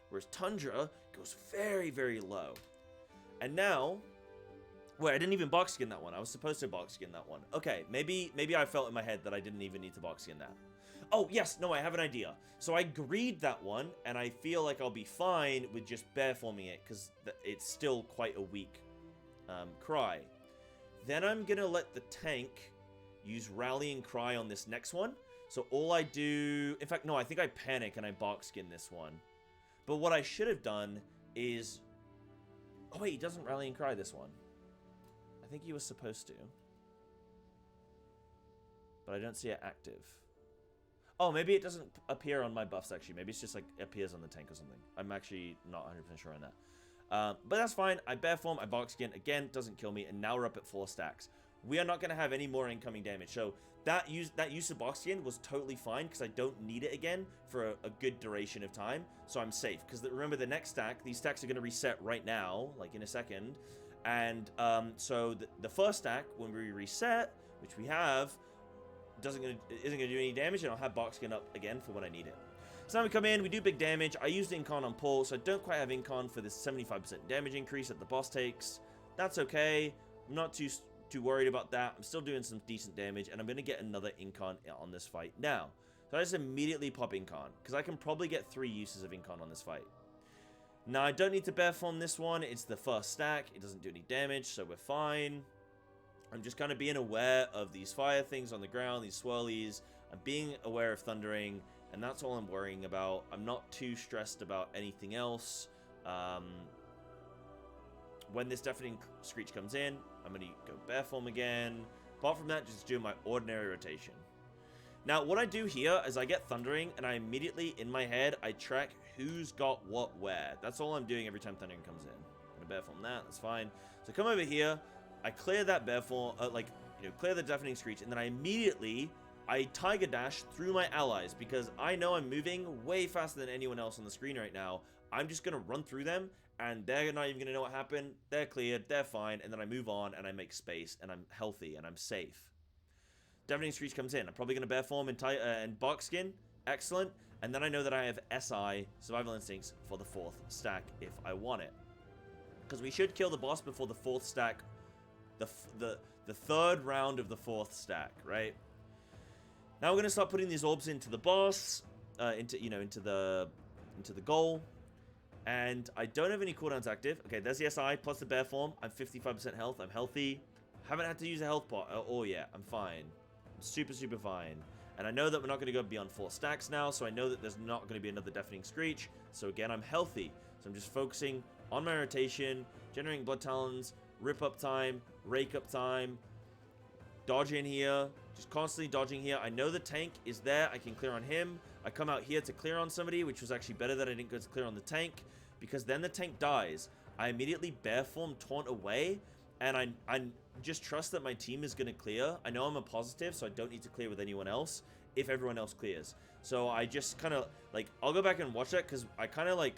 Whereas Tundra goes very, very low. And now, wait, I didn't even box skin that one. I was supposed to box skin that one. Okay, maybe I felt in my head that I didn't even need to box skin that. Oh, yes, no, I have an idea. So I greed that one, and I feel like I'll be fine with just bear forming it, because it's still quite a weak cry. Then I'm going to let the tank use Rallying Cry on this next one. So all I do... In fact, no, I think I panic and I box skin this one. But what I should have done is... Oh, wait, he doesn't Rallying Cry this one. I think he was supposed to. But I don't see it active. Oh, maybe it doesn't appear on my buffs, actually. Maybe it's just, like, appears on the tank or something. I'm actually not 100% sure on that. But that's fine. I bear form, I box skin. Again, doesn't kill me. And now we're up at 4 stacks. We are not going to have any more incoming damage. So that use of box skin was totally fine because I don't need it again for a good duration of time. So I'm safe. Because remember, the next stack, these stacks are going to reset right now, like in a second. And so the first stack, when we reset, which we have, isn't going to do any damage. And I'll have box skin up again for when I need it. So now we come in, we do big damage. I used Incon on Paul, so I don't quite have Incon for this 75% damage increase that the boss takes. That's okay. I'm not too worried about that. I'm still doing some decent damage, and I'm going to get another Incon on this fight now. So I just immediately pop Incon, because I can probably get 3 uses of Incon on this fight. Now, I don't need to bear form this one. It's the first stack. It doesn't do any damage, so we're fine. I'm just kind of being aware of these fire things on the ground, these swirlies. I'm being aware of thundering, and that's all I'm worrying about. I'm not too stressed about anything else. When this Deafening Screech comes in, I'm going to go bear form again. Apart from that, just do my ordinary rotation. Now, what I do here is I get Thundering, and I immediately, in my head, I track who's got what where. That's all I'm doing every time Thundering comes in. I'm going to bear form that, that's fine. So come over here, I clear that bear form, clear the Deafening Screech, and then I Tiger Dash through my allies, because I know I'm moving way faster than anyone else on the screen right now. I'm just going to run through them, and they're not even going to know what happened. They're cleared, they're fine, and then I move on, and I make space, and I'm healthy, and I'm safe. Deafening Screech comes in. I'm probably going to bear form and box skin. Excellent. And then I know that I have SI, Survival Instincts, for the 4th stack if I want it. Because we should kill the boss before the 4th stack, the 3rd round of the 4th stack, right? Now we're going to start putting these orbs into the boss, into the goal. And I don't have any cooldowns active. Okay, there's the SI plus the bear form. I'm 55% health. I'm healthy. Haven't had to use a health pot yet. I'm fine. I'm super, super fine. And I know that we're not going to go beyond 4 stacks now, so I know that there's not going to be another Deafening Screech. So again, I'm healthy. So I'm just focusing on my rotation, generating Blood Talons, rip up time, rake up time, dodge in here, just constantly dodging here. I know the tank is there. I can clear on him. I come out here to clear on somebody, which was actually better that I didn't go to clear on the tank, because then the tank dies. I immediately bear form Taunt away, and I just trust that my team is going to clear. I know I'm a positive, so I don't need to clear with anyone else if everyone else clears. So I just kind of, I'll go back and watch that, because I kind of,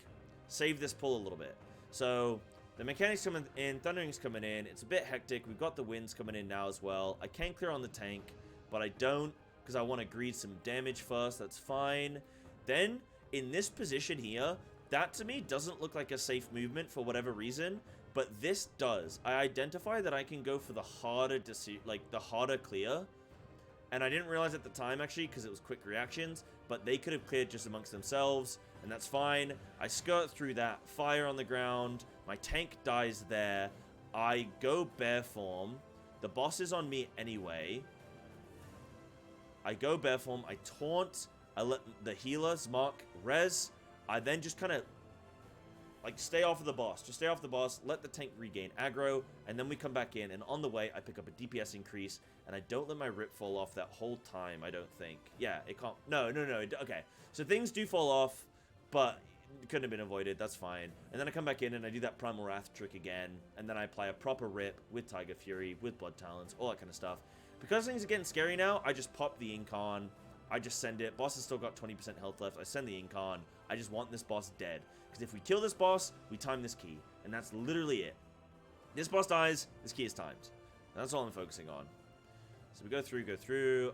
save this pull a little bit. So the mechanics coming in, Thundering's coming in. It's a bit hectic. We've got the winds coming in now as well. I can clear on the tank, but I don't, because I want to greed some damage first. That's fine. Then, in this position here, That to me doesn't look like a safe movement for whatever reason, but this does. I identify that I can go for the harder the harder clear, and I didn't realize at the time actually because it was quick reactions, but they could have cleared just amongst themselves, and that's fine. I skirt through that, fire on the ground, my tank dies there, I go bear form, the boss is on me anyway, I go bear form, I taunt, I let the healers mark res, I then just kind of, like, stay off of the boss. Just stay off the boss, let the tank regain aggro, and then we come back in, and on the way, I pick up a DPS increase, and I don't let my rip fall off that whole time, I don't think. Yeah, it can't... No, okay. So things do fall off, but it couldn't have been avoided, that's fine. And then I come back in, and I do that Primal Wrath trick again, and then I apply a proper rip with Tiger Fury, with Blood Talons, all that kind of stuff. Because things are getting scary now, I just pop the ink on, I just send it. Boss has still got 20% health left. I send the ink on. I just want this boss dead. Because if we kill this boss, we time this key. And that's literally it. This boss dies, this key is timed. And that's all I'm focusing on. So we go through.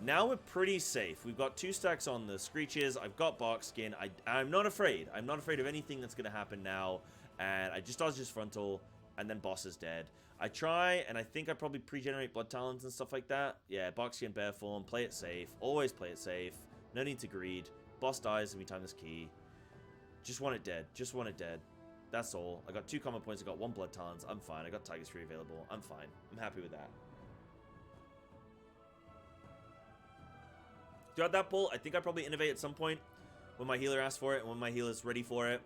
Now we're pretty safe. We've got 2 stacks on the Screeches. I've got Bark Skin. I'm not afraid. I'm not afraid of anything that's going to happen now. And I just dodge his frontal. And then boss is dead. I try, and I think I probably pre-generate Blood Talons and stuff like that. Yeah, Bark Skin, Bear Form, play it safe. Always play it safe. No need to greed. Boss dies, and we time this key. Just want it dead. Just want it dead. That's all. I got 2 common points. I got 1 Blood Talons. I'm fine. I got Tiger's Fury available. I'm fine. I'm happy with that. Throughout that pull, I think I probably innovate at some point when my healer asks for it and when my healer's ready for it.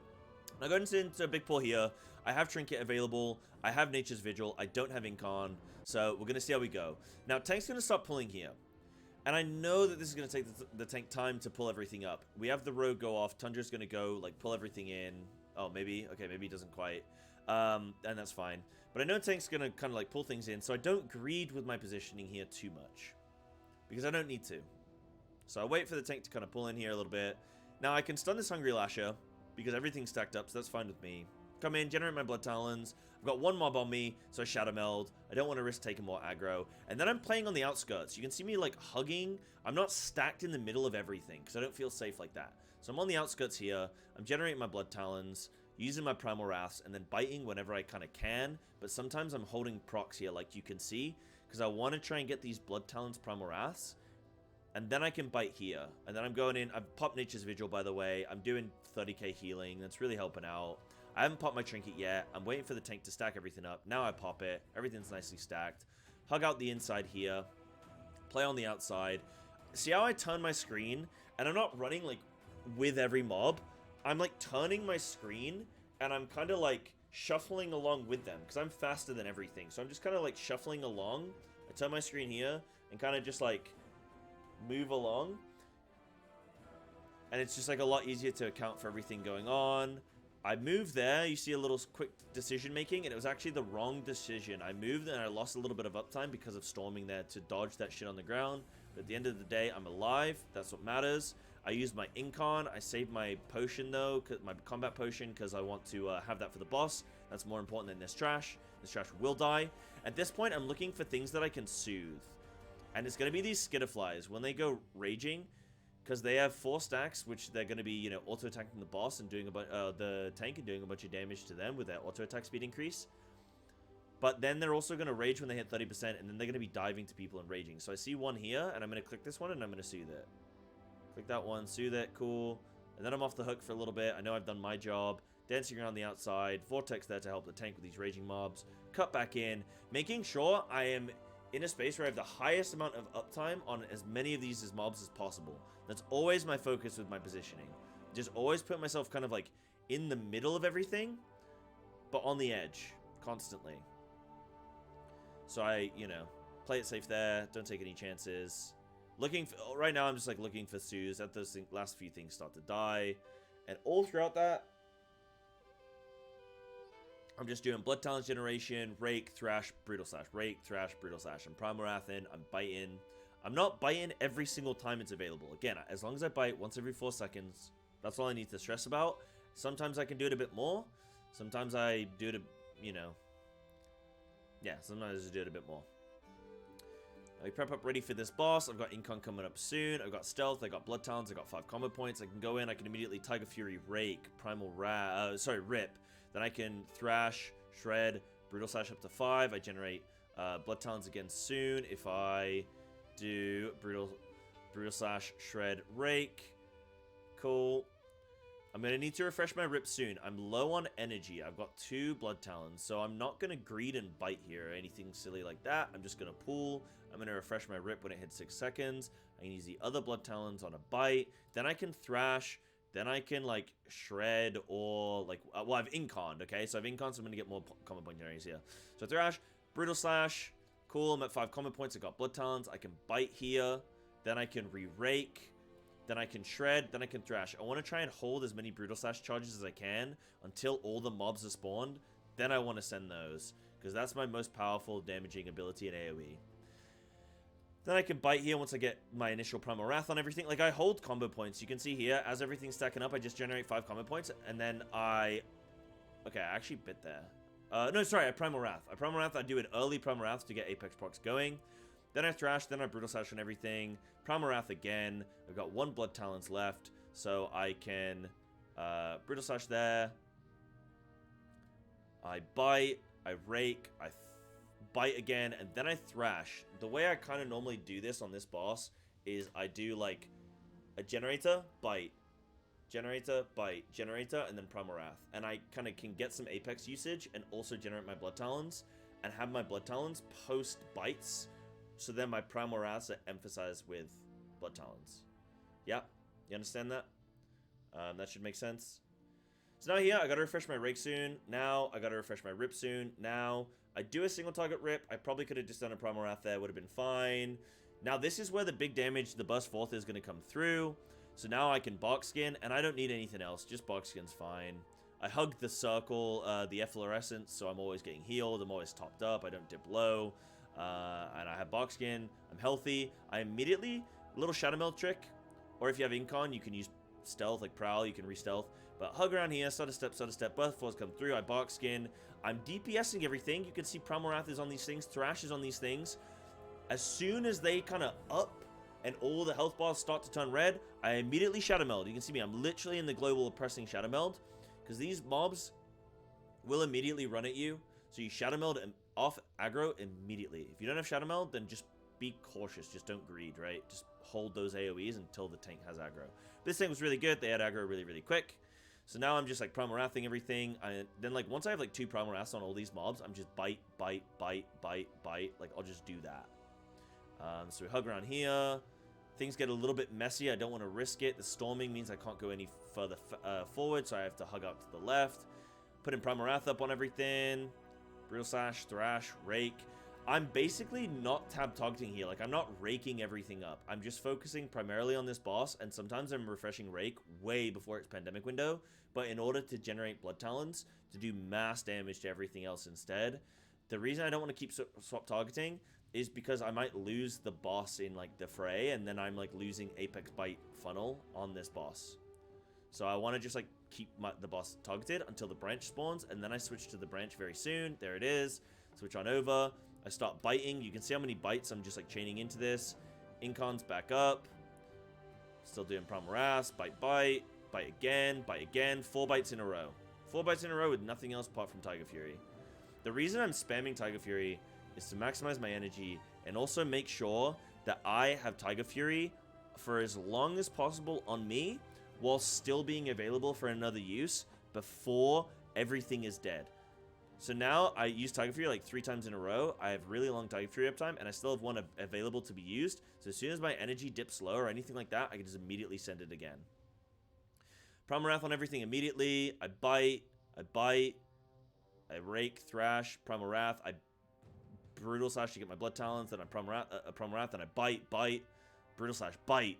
Now going into a big pull here, I have Trinket available, I have Nature's Vigil, I don't have Incon, so we're going to see how we go. Now, tank's going to start pulling here, and I know that this is going to take the tank time to pull everything up. We have the rogue go off, Tundra's going to go, like, pull everything in. Oh, maybe? Okay, maybe he doesn't quite. And that's fine. But I know tank's going to kind of, like, pull things in, so I don't greed with my positioning here too much, because I don't need to. So I wait for the tank to kind of pull in here a little bit. Now, I can stun this Hungry Lasher, because everything's stacked up, so that's fine with me. Come in, generate my Blood Talons. I've got 1 mob on me, so I Shadow Meld. I don't want to risk taking more aggro. And then I'm playing on the outskirts. You can see me, like, hugging. I'm not stacked in the middle of everything, because I don't feel safe like that. So I'm on the outskirts here. I'm generating my Blood Talons, using my Primal Wraths, and then biting whenever I kind of can. But sometimes I'm holding procs here, like you can see, because I want to try and get these Blood Talons Primal Wraths. And then I can bite here. And then I'm going in. I've popped Nature's Vigil, by the way. I'm doing 30k healing. That's really helping out. I haven't popped my Trinket yet. I'm waiting for the tank to stack everything up. Now I pop it. Everything's nicely stacked. Hug out the inside here. Play on the outside. See how I turn my screen? And I'm not running, like, with every mob. I'm, like, turning my screen. And I'm kind of, like, shuffling along with them. Because I'm faster than everything. So I'm just kind of, like, shuffling along. I turn my screen here. And kind of just, like, move along. And it's just, like, a lot easier to account for everything going on. I moved there, you see a little quick decision making, and it was actually the wrong decision. I moved and I lost a little bit of uptime because of storming there to dodge that shit on the ground. But at the end of the day, I'm alive. That's what matters. I used my Incon. I saved my potion though, my combat potion, because I want to have that for the boss. That's more important than this trash. This trash will die. At this point, I'm looking for things that I can soothe. And it's going to be these Skitterflies. When they go raging, because they have 4 stacks, which they're going to be, you know, auto-attacking the boss and doing the tank and doing a bunch of damage to them with their auto-attack speed increase. But then they're also going to rage when they hit 30%, and then they're going to be diving to people and raging. So I see one here, and I'm going to click this one, and I'm going to soothe it. Click that one, soothe it, cool. And then I'm off the hook for a little bit. I know I've done my job. Dancing around the outside. Vortex there to help the tank with these raging mobs. Cut back in. Making sure I am in a space where I have the highest amount of uptime on as many of these as mobs as possible. That's always my focus with my positioning. Just always put myself kind of like in the middle of everything, but on the edge constantly. So I, you know, play it safe there. Don't take any chances. Looking for, right now I'm just like looking for Sues. At those last few things start to die. And all throughout that, I'm just doing Blood Talons generation, Rake, Thrash, Brutal Slash, Rake, Thrash, Brutal Slash. I'm Primal Wrath in, I'm biting. I'm not biting every single time it's available. Again, as long as I bite once every 4 seconds, that's all I need to stress about. Sometimes I can do it a bit more. Sometimes I do it, you know. Yeah, sometimes I just do it a bit more. I prep up ready for this boss. I've got Incon coming up soon. I've got Stealth. I got Blood Talons. I got 5 combo points. I can go in. I can immediately Tiger Fury, Rake, Rip. Then I can Thrash, Shred, Brutal Slash up to 5. I generate Blood Talons again soon if I do Brutal Slash, Shred, Rake. Cool. I'm going to need to refresh my Rip soon. I'm low on energy. I've got 2 Blood Talons, so I'm not going to greed and bite here or anything silly like that. I'm just going to pull. I'm going to refresh my Rip when it hits 6 seconds. I can use the other Blood Talons on a bite. Then I can Thrash. Then I can, like, Shred or, like... well, I've Inconned, okay? So I've Inconned, so I'm going to get more common point generators here. So Thrash, Brutal Slash. Cool, I'm at 5 common points. I got Blood Talons. I can bite here. Then I can re-rake. Then I can Shred, then I can Thrash. I want to try and hold as many Brutal Slash charges as I can until all the mobs are spawned. Then I want to send those, because that's my most powerful damaging ability in AoE. Then I can bite here once I get my initial Primal Wrath on everything. Like, I hold combo points. You can see here, as everything's stacking up, I just generate 5 combo points, and then I... Okay, I actually bit there. No, sorry, I Primal Wrath. I do an early Primal Wrath to get Apex procs going. Then I Thrash, then I Brutal Slash on everything. Primal Wrath again. I've got 1 Blood Talons left, so I can Brutal Slash there. I bite, I rake, I bite again, and then I Thrash. The way I kind of normally do this on this boss is I do like a generator, bite, generator, bite, generator, and then Primal Wrath. And I kind of can get some Apex usage and also generate my Blood Talons and have my Blood Talons post bites. So then my Primal Wraths are emphasized with Blood Talons. Yeah, you understand that? That should make sense. So now here, I gotta refresh my Rake soon. Now, I gotta refresh my Rip soon. Now, I do a single target Rip. I probably could have just done a Primal Wrath there. Would have been fine. Now, this is where the big damage, the burst forth is gonna come through. So now I can Box Skin, and I don't need anything else. Just Box Skin's fine. I hug the circle, the efflorescence, so I'm always getting healed. I'm always topped up. I don't dip low. And I have Box Skin. I'm healthy. I immediately... Little Shadow Meld trick. Or if you have Incon, you can use Stealth, like Prowl. You can re-stealth. But hug around here. Start a step. Burst Force come through. I Box Skin. I'm DPSing everything. You can see Primal Wrath is on these things. Thrash is on these things. As soon as they kind of up and all the health bars start to turn red, I immediately Shadow Meld. You can see me. I'm literally in the global oppressing Shadow Meld. Because these mobs will immediately run at you. So you Shadow Meld and off aggro immediately. If you don't have Shadow Meld, then just be cautious. Just don't greed, right? Just hold those AoEs until the tank has aggro. This thing was really good. They had aggro really, really quick. So now I'm just like Primal Wrathing everything. Then like once I have like 2 Primal Wraths on all these mobs, I'm just bite. Like I'll just do that. So we hug around here. Things get a little bit messy. I don't want to risk it. The storming means I can't go any further forward, so I have to hug out to the left. Put in Primal Wrath up on everything. Brutal Slash, Thrash, Rake. I'm basically not tab targeting here. Like, I'm not raking everything up. I'm just focusing primarily on this boss, and sometimes I'm refreshing Rake way before its pandemic window, but in order to generate Blood Talons, to do mass damage to everything else instead. The reason I don't want to keep swap targeting is because I might lose the boss in, like, the fray, and then I'm, like, losing Apex Bite funnel on this boss. So I want to just, like, keep the boss targeted until the branch spawns, and then I switch to the branch very soon. There it is. Switch on over. I start biting. You can see how many bites I'm just, like, chaining into this. Incon's back up. Still doing Primal Wrath. Bite, bite. Bite again. Bite again. 4 bites in a row. 4 bites in a row with nothing else apart from Tiger Fury. The reason I'm spamming Tiger Fury is to maximize my energy and also make sure that I have Tiger Fury for as long as possible on me while still being available for another use before everything is dead. So now I use Tiger Fury like 3 times in a row. I have really long Tiger Fury uptime, and I still have one available to be used. So as soon as my energy dips low or anything like that, I can just immediately send it again. Primal Wrath on everything immediately. I bite. I rake, thrash, Primal Wrath. I Brutal Slash to get my Blood Talons. Then I Primal Wrath. Then I bite. Brutal Slash, bite.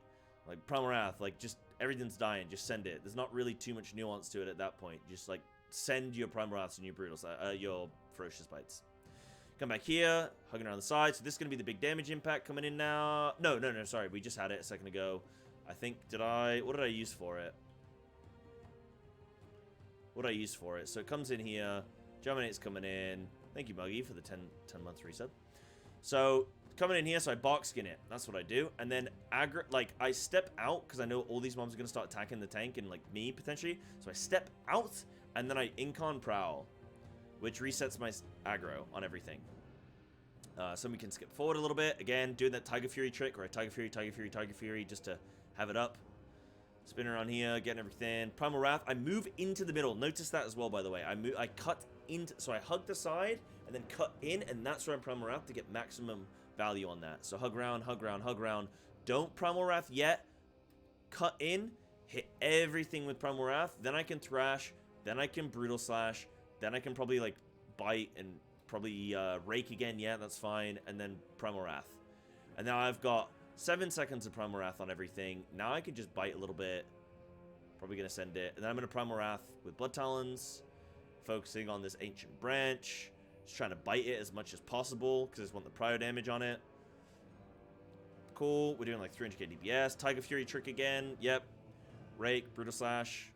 Like Primal Wrath, like just everything's dying. Just send it. There's not really too much nuance to it at that point. Just like send your Primal Wraths and your your Ferocious Bites. Come back here, hugging around the side. So this is going to be the big damage impact coming in now. No, sorry. We just had it a second ago. I think, what did I use for it? What did I use for it? So it comes in here. Germinate's coming in. Thank you, Muggy, for the 10 months resub. So coming in here, so I box skin it. That's what I do. And then like I step out because I know all these mobs are gonna start attacking the tank and like me potentially. So I step out and then I incon prowl, which resets my aggro on everything. So we can skip forward a little bit. Again, doing that Tiger Fury trick where I Tiger Fury, Tiger Fury, Tiger Fury just to have it up. Spin around here, getting everything. Primal Wrath. I move into the middle. Notice that as well, by the way. I cut into, so I hug the side and then cut in, and that's where I'm Primal Wrath to get maximum value on that. So hug round, hug round, hug round. Don't Primal Wrath yet. Cut in, hit everything with Primal Wrath. Then I can Thrash. Then I can Brutal Slash. Then I can probably like bite and probably rake again. Yeah, that's fine. And then Primal Wrath. And now I've got 7 seconds of Primal Wrath on everything. Now I can just bite a little bit. Probably going to send it. And then I'm going to Primal Wrath with Blood Talons. Focusing on this Ancient Branch. Just trying to bite it as much as possible because I just want the prio damage on it. Cool. We're doing like 300k DPS. Tiger Fury trick again. Yep. Rake. Brutal Slash.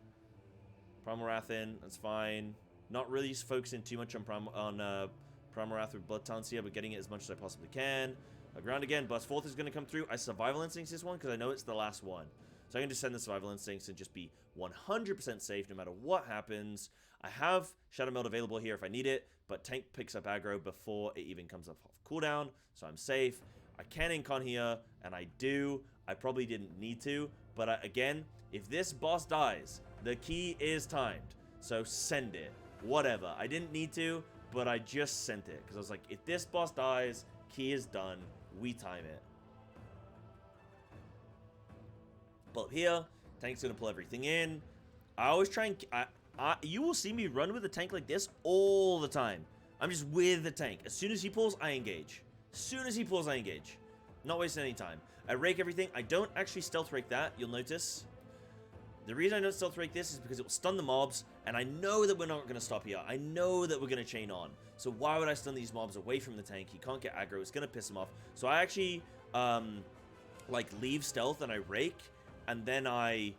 Primal Wrath in. That's fine. Not really focusing too much on Primal Wrath with Blood Talons here, but getting it as much as I possibly can. Ground again. Blast Forth is going to come through. I Survival Instincts this one because I know it's the last one. So I can just send the Survival Instincts and just be 100% safe no matter what happens. I have Shadow Meld available here if I need it, but Tank picks up aggro before it even comes off cooldown, so I'm safe. I can incon here, and I do. I probably didn't need to, but again, if this boss dies, the key is timed. So send it. Whatever. I didn't need to, but I just sent it because I was like, if this boss dies, key is done. We time it. Pull up here. Tank's gonna pull everything in. I always try and you will see me run with a tank like this all the time. I'm just with the tank. As soon as he pulls, I engage. As soon as he pulls, I engage. Not wasting any time. I rake everything. I don't actually stealth rake that. You'll notice. The reason I don't stealth rake this is because it will stun the mobs, and I know that we're not going to stop here. I know that we're going to chain on. So why would I stun these mobs away from the tank? He can't get aggro. It's going to piss him off. So I actually, like, leave stealth and I rake, and then I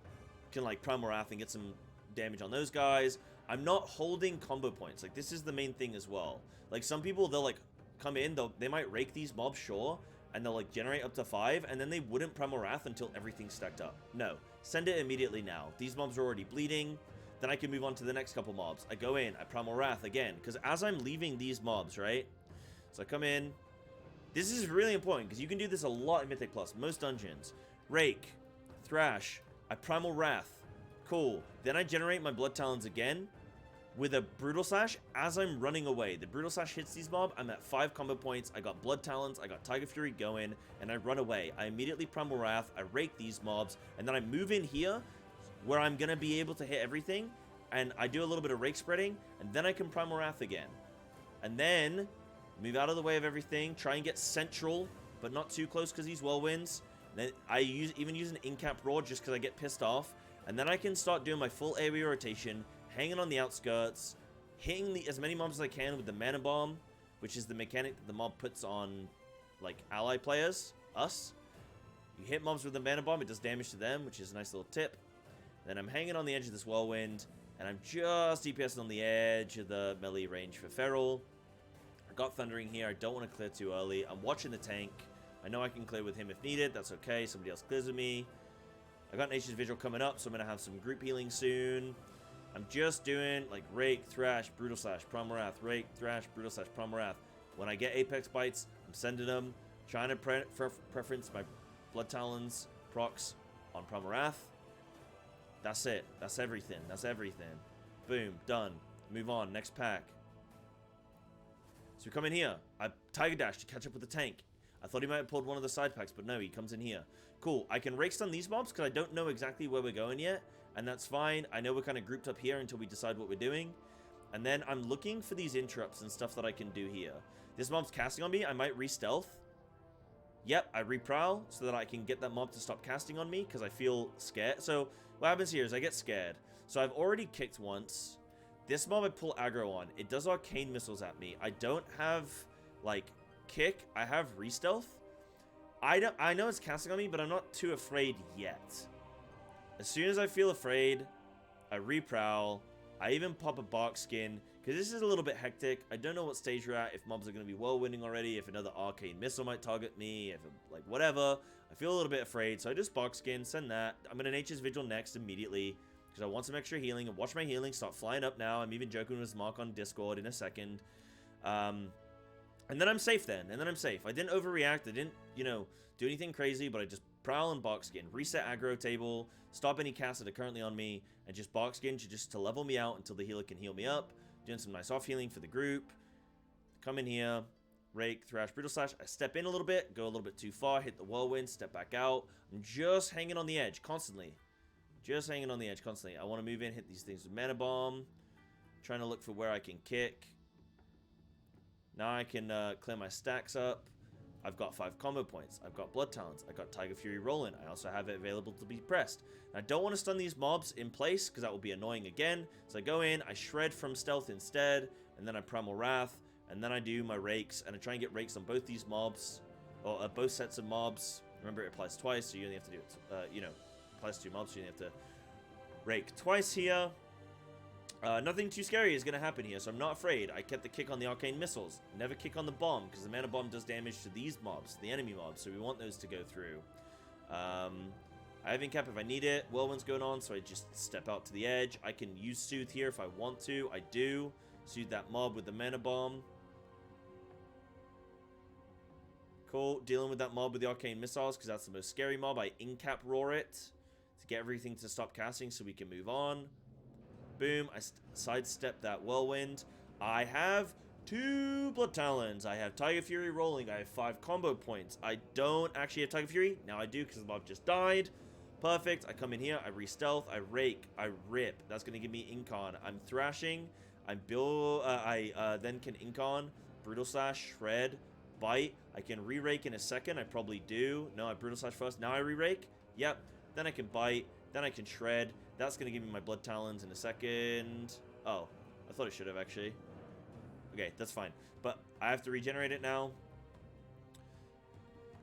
can, like, Primal Wrath and get some damage on those guys. I'm not holding combo points. Like, this is the main thing as well. Like, some people, they'll, like, come in, they might rake these mobs, sure, and they'll, like, generate up to 5, and then they wouldn't Primal Wrath until everything's stacked up. No. Send it immediately now. These mobs are already bleeding. Then I can move on to the next couple mobs. I go in. I Primal Wrath again. Because as I'm leaving these mobs, right? So I come in. This is really important because you can do this a lot in Mythic Plus. Most dungeons. Rake. Thrash. I Primal Wrath. Cool. Then I generate my Blood Talons again with a Brutal Slash as I'm running away. The Brutal Slash hits these mobs. I'm at 5 combo points. I got Blood Talons. I got Tiger Fury going. And I run away. I immediately Primal Wrath. I rake these mobs. And then I move in here where I'm going to be able to hit everything. And I do a little bit of rake spreading. And then I can Primal Wrath again. And then move out of the way of everything. Try and get central, but not too close because he's whirlwinds. Then I even use an in-cap roar just because I get pissed off. And then I can start doing my full area rotation, hanging on the outskirts, hitting as many mobs as I can with the Mana Bomb, which is the mechanic that the mob puts on, like, ally players, us. You hit mobs with the Mana Bomb, it does damage to them, which is a nice little tip. Then I'm hanging on the edge of this whirlwind, and I'm just DPSing on the edge of the melee range for Feral. I got Thundering here, I don't want to clear too early. I'm watching the tank. I know I can clear with him if needed, that's okay, somebody else clears with me. I got Nature's Vigil coming up, so I'm going to have some group healing soon. I'm just doing, like, Rake, Thrash, Brutal Slash, Primal Wrath, Rake, Thrash, Brutal Slash, Primal Wrath. When I get Apex Bites, I'm sending them. Trying to preference my Blood Talons procs on Primal Wrath. That's it. That's everything. That's everything. Boom. Done. Move on. Next pack. So we come in here. I Tiger Dash to catch up with the tank. I thought he might have pulled one of the side packs, but no, he comes in here. Cool. I can rake stun these mobs because I don't know exactly where we're going yet, and that's fine. I know we're kind of grouped up here until we decide what we're doing. And then I'm looking for these interrupts and stuff that I can do here. This mob's casting on me. I might re-stealth. Yep, I re-prowl so that I can get that mob to stop casting on me because I feel scared. So what happens here is I get scared. So I've already kicked once. This mob I pull aggro on. It does arcane missiles at me. I don't have, like, kick. I have re-stealth. I know it's casting on me, but I'm not too afraid yet. As soon as I feel afraid, I re-prowl. I even pop a bark skin because this is a little bit hectic. I don't know what stage we're at, if mobs are going to be whirlwinding already, if another arcane missile might target me, if like whatever. I feel a little bit afraid, so I just box skin, send that. I'm going to Nature's Vigil next immediately, because I want some extra healing, and watch my healing start flying up now. I'm even joking with Mark on Discord in a second. And then I'm safe then, and then I'm safe. I didn't overreact, I didn't, you know, do anything crazy, but I just prowl and box skin, reset aggro table, stop any casts that are currently on me, and just box skin just to level me out until the healer can heal me up. Doing some nice off healing for the group. Come in here, rake, thrash, brutal slash. I step in a little bit, go a little bit too far, hit the whirlwind, step back out. I'm just hanging on the edge constantly. Just hanging on the edge constantly. I want to move in, hit these things with mana bomb. Trying to look for where I can kick. Now I can clear my stacks up. I've got 5 combo points. I've got Blood Talons. I've got Tiger Fury rolling. I also have it available to be pressed. And I don't want to stun these mobs in place because that will be annoying again. So I go in, I shred from stealth instead, and then I Primal Wrath, and then I do my rakes, and I try and get rakes on both these mobs, or both sets of mobs. Remember, it applies twice, so you only have to do it, you know, applies to 2 mobs, so you only have to rake twice here. Nothing too scary is going to happen here, so I'm not afraid. I kept the kick on the arcane missiles. Never kick on the bomb, because the mana bomb does damage to these mobs, the enemy mobs, so we want those to go through. I have incap if I need it. Whirlwind's going on, so I just step out to the edge. I can use Soothe here if I want to. I do. Soothe that mob with the mana bomb. Cool. Dealing with that mob with the arcane missiles, because that's the most scary mob. I incap roar it to get everything to stop casting so we can move on. Boom, I sidestep that whirlwind. I have 2 Blood Talons. I have Tiger Fury rolling. I have 5 combo points. I don't actually have Tiger Fury. Now I do because the mob just died. Perfect. I come in here. I re-stealth. I rake. I rip. That's going to give me Incon. I'm thrashing. I'm I then can Incon. Brutal Slash. Shred. Bite. I can re-rake in a second. I probably do. No, I Brutal Slash first. Now I re-rake. Yep. Then I can bite. Then I can shred. That's going to give me my Blood Talons in a second. Oh, I thought it should have, actually. Okay, that's fine. But I have to regenerate it now.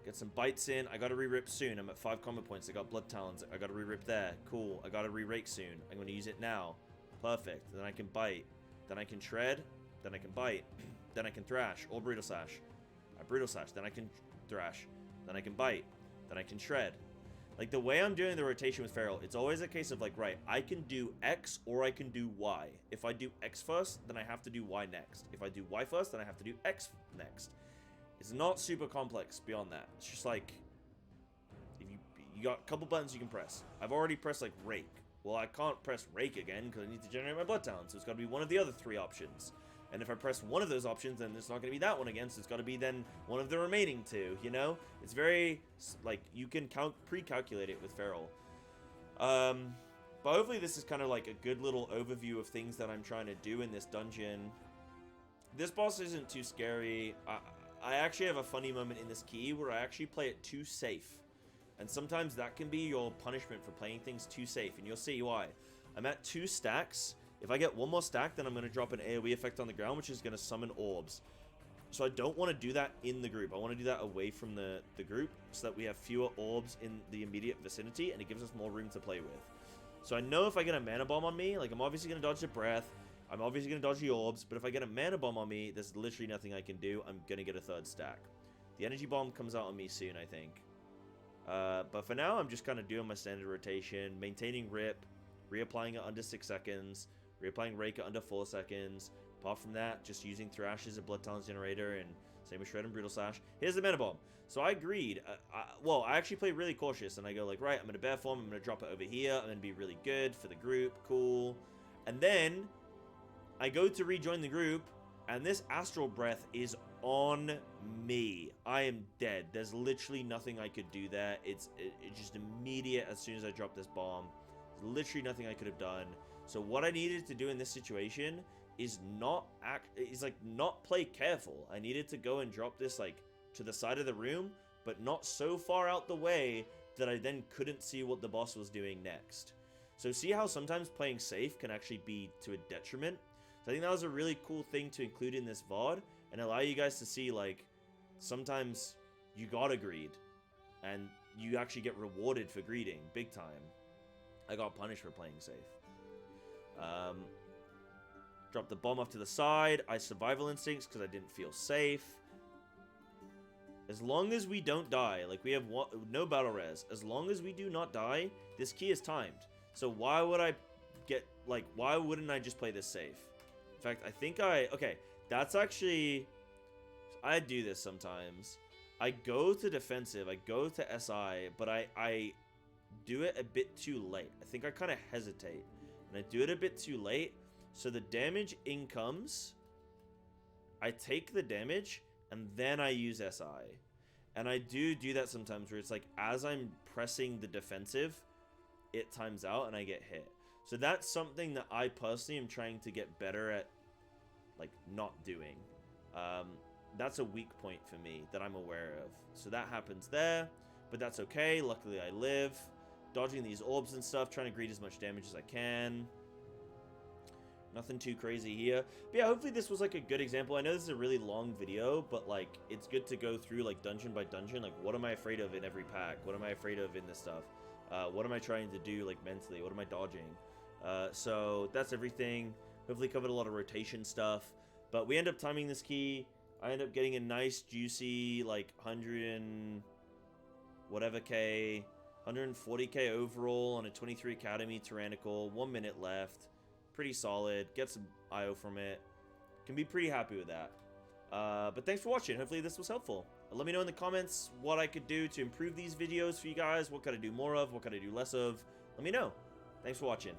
Get some bites in. I got to re-rip soon. I'm at 5 combo points. I got Blood Talons. I got to re-rip there. Cool. I got to re-rake soon. I'm going to use it now. Perfect. Then I can bite. Then I can shred. Then I can bite. Then I can thrash. Or Brutal Slash. I Brutal Slash. Then I can thrash. Then I can bite. Then I can shred. Like, the way I'm doing the rotation with Feral, it's always a case of, like, right, I can do X or I can do Y. If I do X first, then I have to do Y next. If I do Y first, then I have to do X next. It's not super complex beyond that. It's just, like, if you got a couple buttons you can press. I've already pressed, like, Rake. Well, I can't press Rake again because I need to generate my Blood Talon, so it's got to be one of the other 3 options. And if I press one of those options, then it's not going to be that one again, so it's got to be then one of the remaining 2, you know? It's very, like, you can pre-calculate it with Feral. But hopefully this is kind of like a good little overview of things that I'm trying to do in this dungeon. This boss isn't too scary. I actually have a funny moment in this key where I actually play it too safe. And sometimes that can be your punishment for playing things too safe, and you'll see why. I'm at 2 stacks. If I get 1 more stack, then I'm going to drop an AoE effect on the ground, which is going to summon orbs. So I don't want to do that in the group. I want to do that away from the group so that we have fewer orbs in the immediate vicinity, and it gives us more room to play with. So I know if I get a mana bomb on me, like, I'm obviously going to dodge the breath. I'm obviously going to dodge the orbs, but if I get a mana bomb on me, there's literally nothing I can do. I'm going to get a 3rd stack. The energy bomb comes out on me soon, I think. But for now, I'm just kind of doing my standard rotation, maintaining rip, reapplying it under 6 seconds, reapplying Rake at under 4 seconds. Apart from that, just using Thrash as a Blood Talons generator, and same with Shred and Brutal Slash. Here's the mana bomb. So I agreed. Well, I actually played really cautious, and I go like, right, I'm going to bear form, I'm going to drop it over here, I'm going to be really good for the group, cool. And then I go to rejoin the group, and this Astral Breath is on me. I am dead. There's literally nothing I could do there. It's just immediate as soon as I drop this bomb. There's literally nothing I could have done. So what I needed to do in this situation is not play careful. I needed to go and drop this like to the side of the room, but not so far out the way that I then couldn't see what the boss was doing next. So see how sometimes playing safe can actually be to a detriment? So I think that was a really cool thing to include in this VOD and allow you guys to see, like, sometimes you gotta greed and you actually get rewarded for greeding big time. I got punished for playing safe. Drop the bomb off to the side. I survival instincts because I didn't feel safe. As long as we don't die, like we have no battle res. As long as we do not die, this key is timed. So why would I get, like, why wouldn't I just play this safe? In fact, I think okay, that's actually, I do this sometimes. I go to defensive, I go to SI, but I do it a bit too late. I think I kind of hesitate. And I do it a bit too late. So the damage in comes. I take the damage. And then I use SI. And I do that sometimes where it's like, as I'm pressing the defensive, it times out and I get hit. So that's something that I personally am trying to get better at, like, not doing. That's a weak point for me that I'm aware of. So that happens there, but that's okay. Luckily I live. Dodging these orbs and stuff, trying to greet as much damage as I can. Nothing too crazy here. But yeah, hopefully this was like a good example. I know this is a really long video, but like it's good to go through like dungeon by dungeon. Like what am I afraid of in every pack? What am I afraid of in this stuff? What am I trying to do like mentally? What am I dodging? So that's everything. Hopefully covered a lot of rotation stuff. But we end up timing this key. I end up getting a nice juicy like 100 and whatever K, 140k overall on a 23 Academy Tyrannical. 1 minute left. Pretty solid. Get some IO from it. Can be pretty happy with that. But thanks for watching. Hopefully this was helpful. Let me know in the comments what I could do to improve these videos for you guys. What could I do more of? What could I do less of? Let me know. Thanks for watching.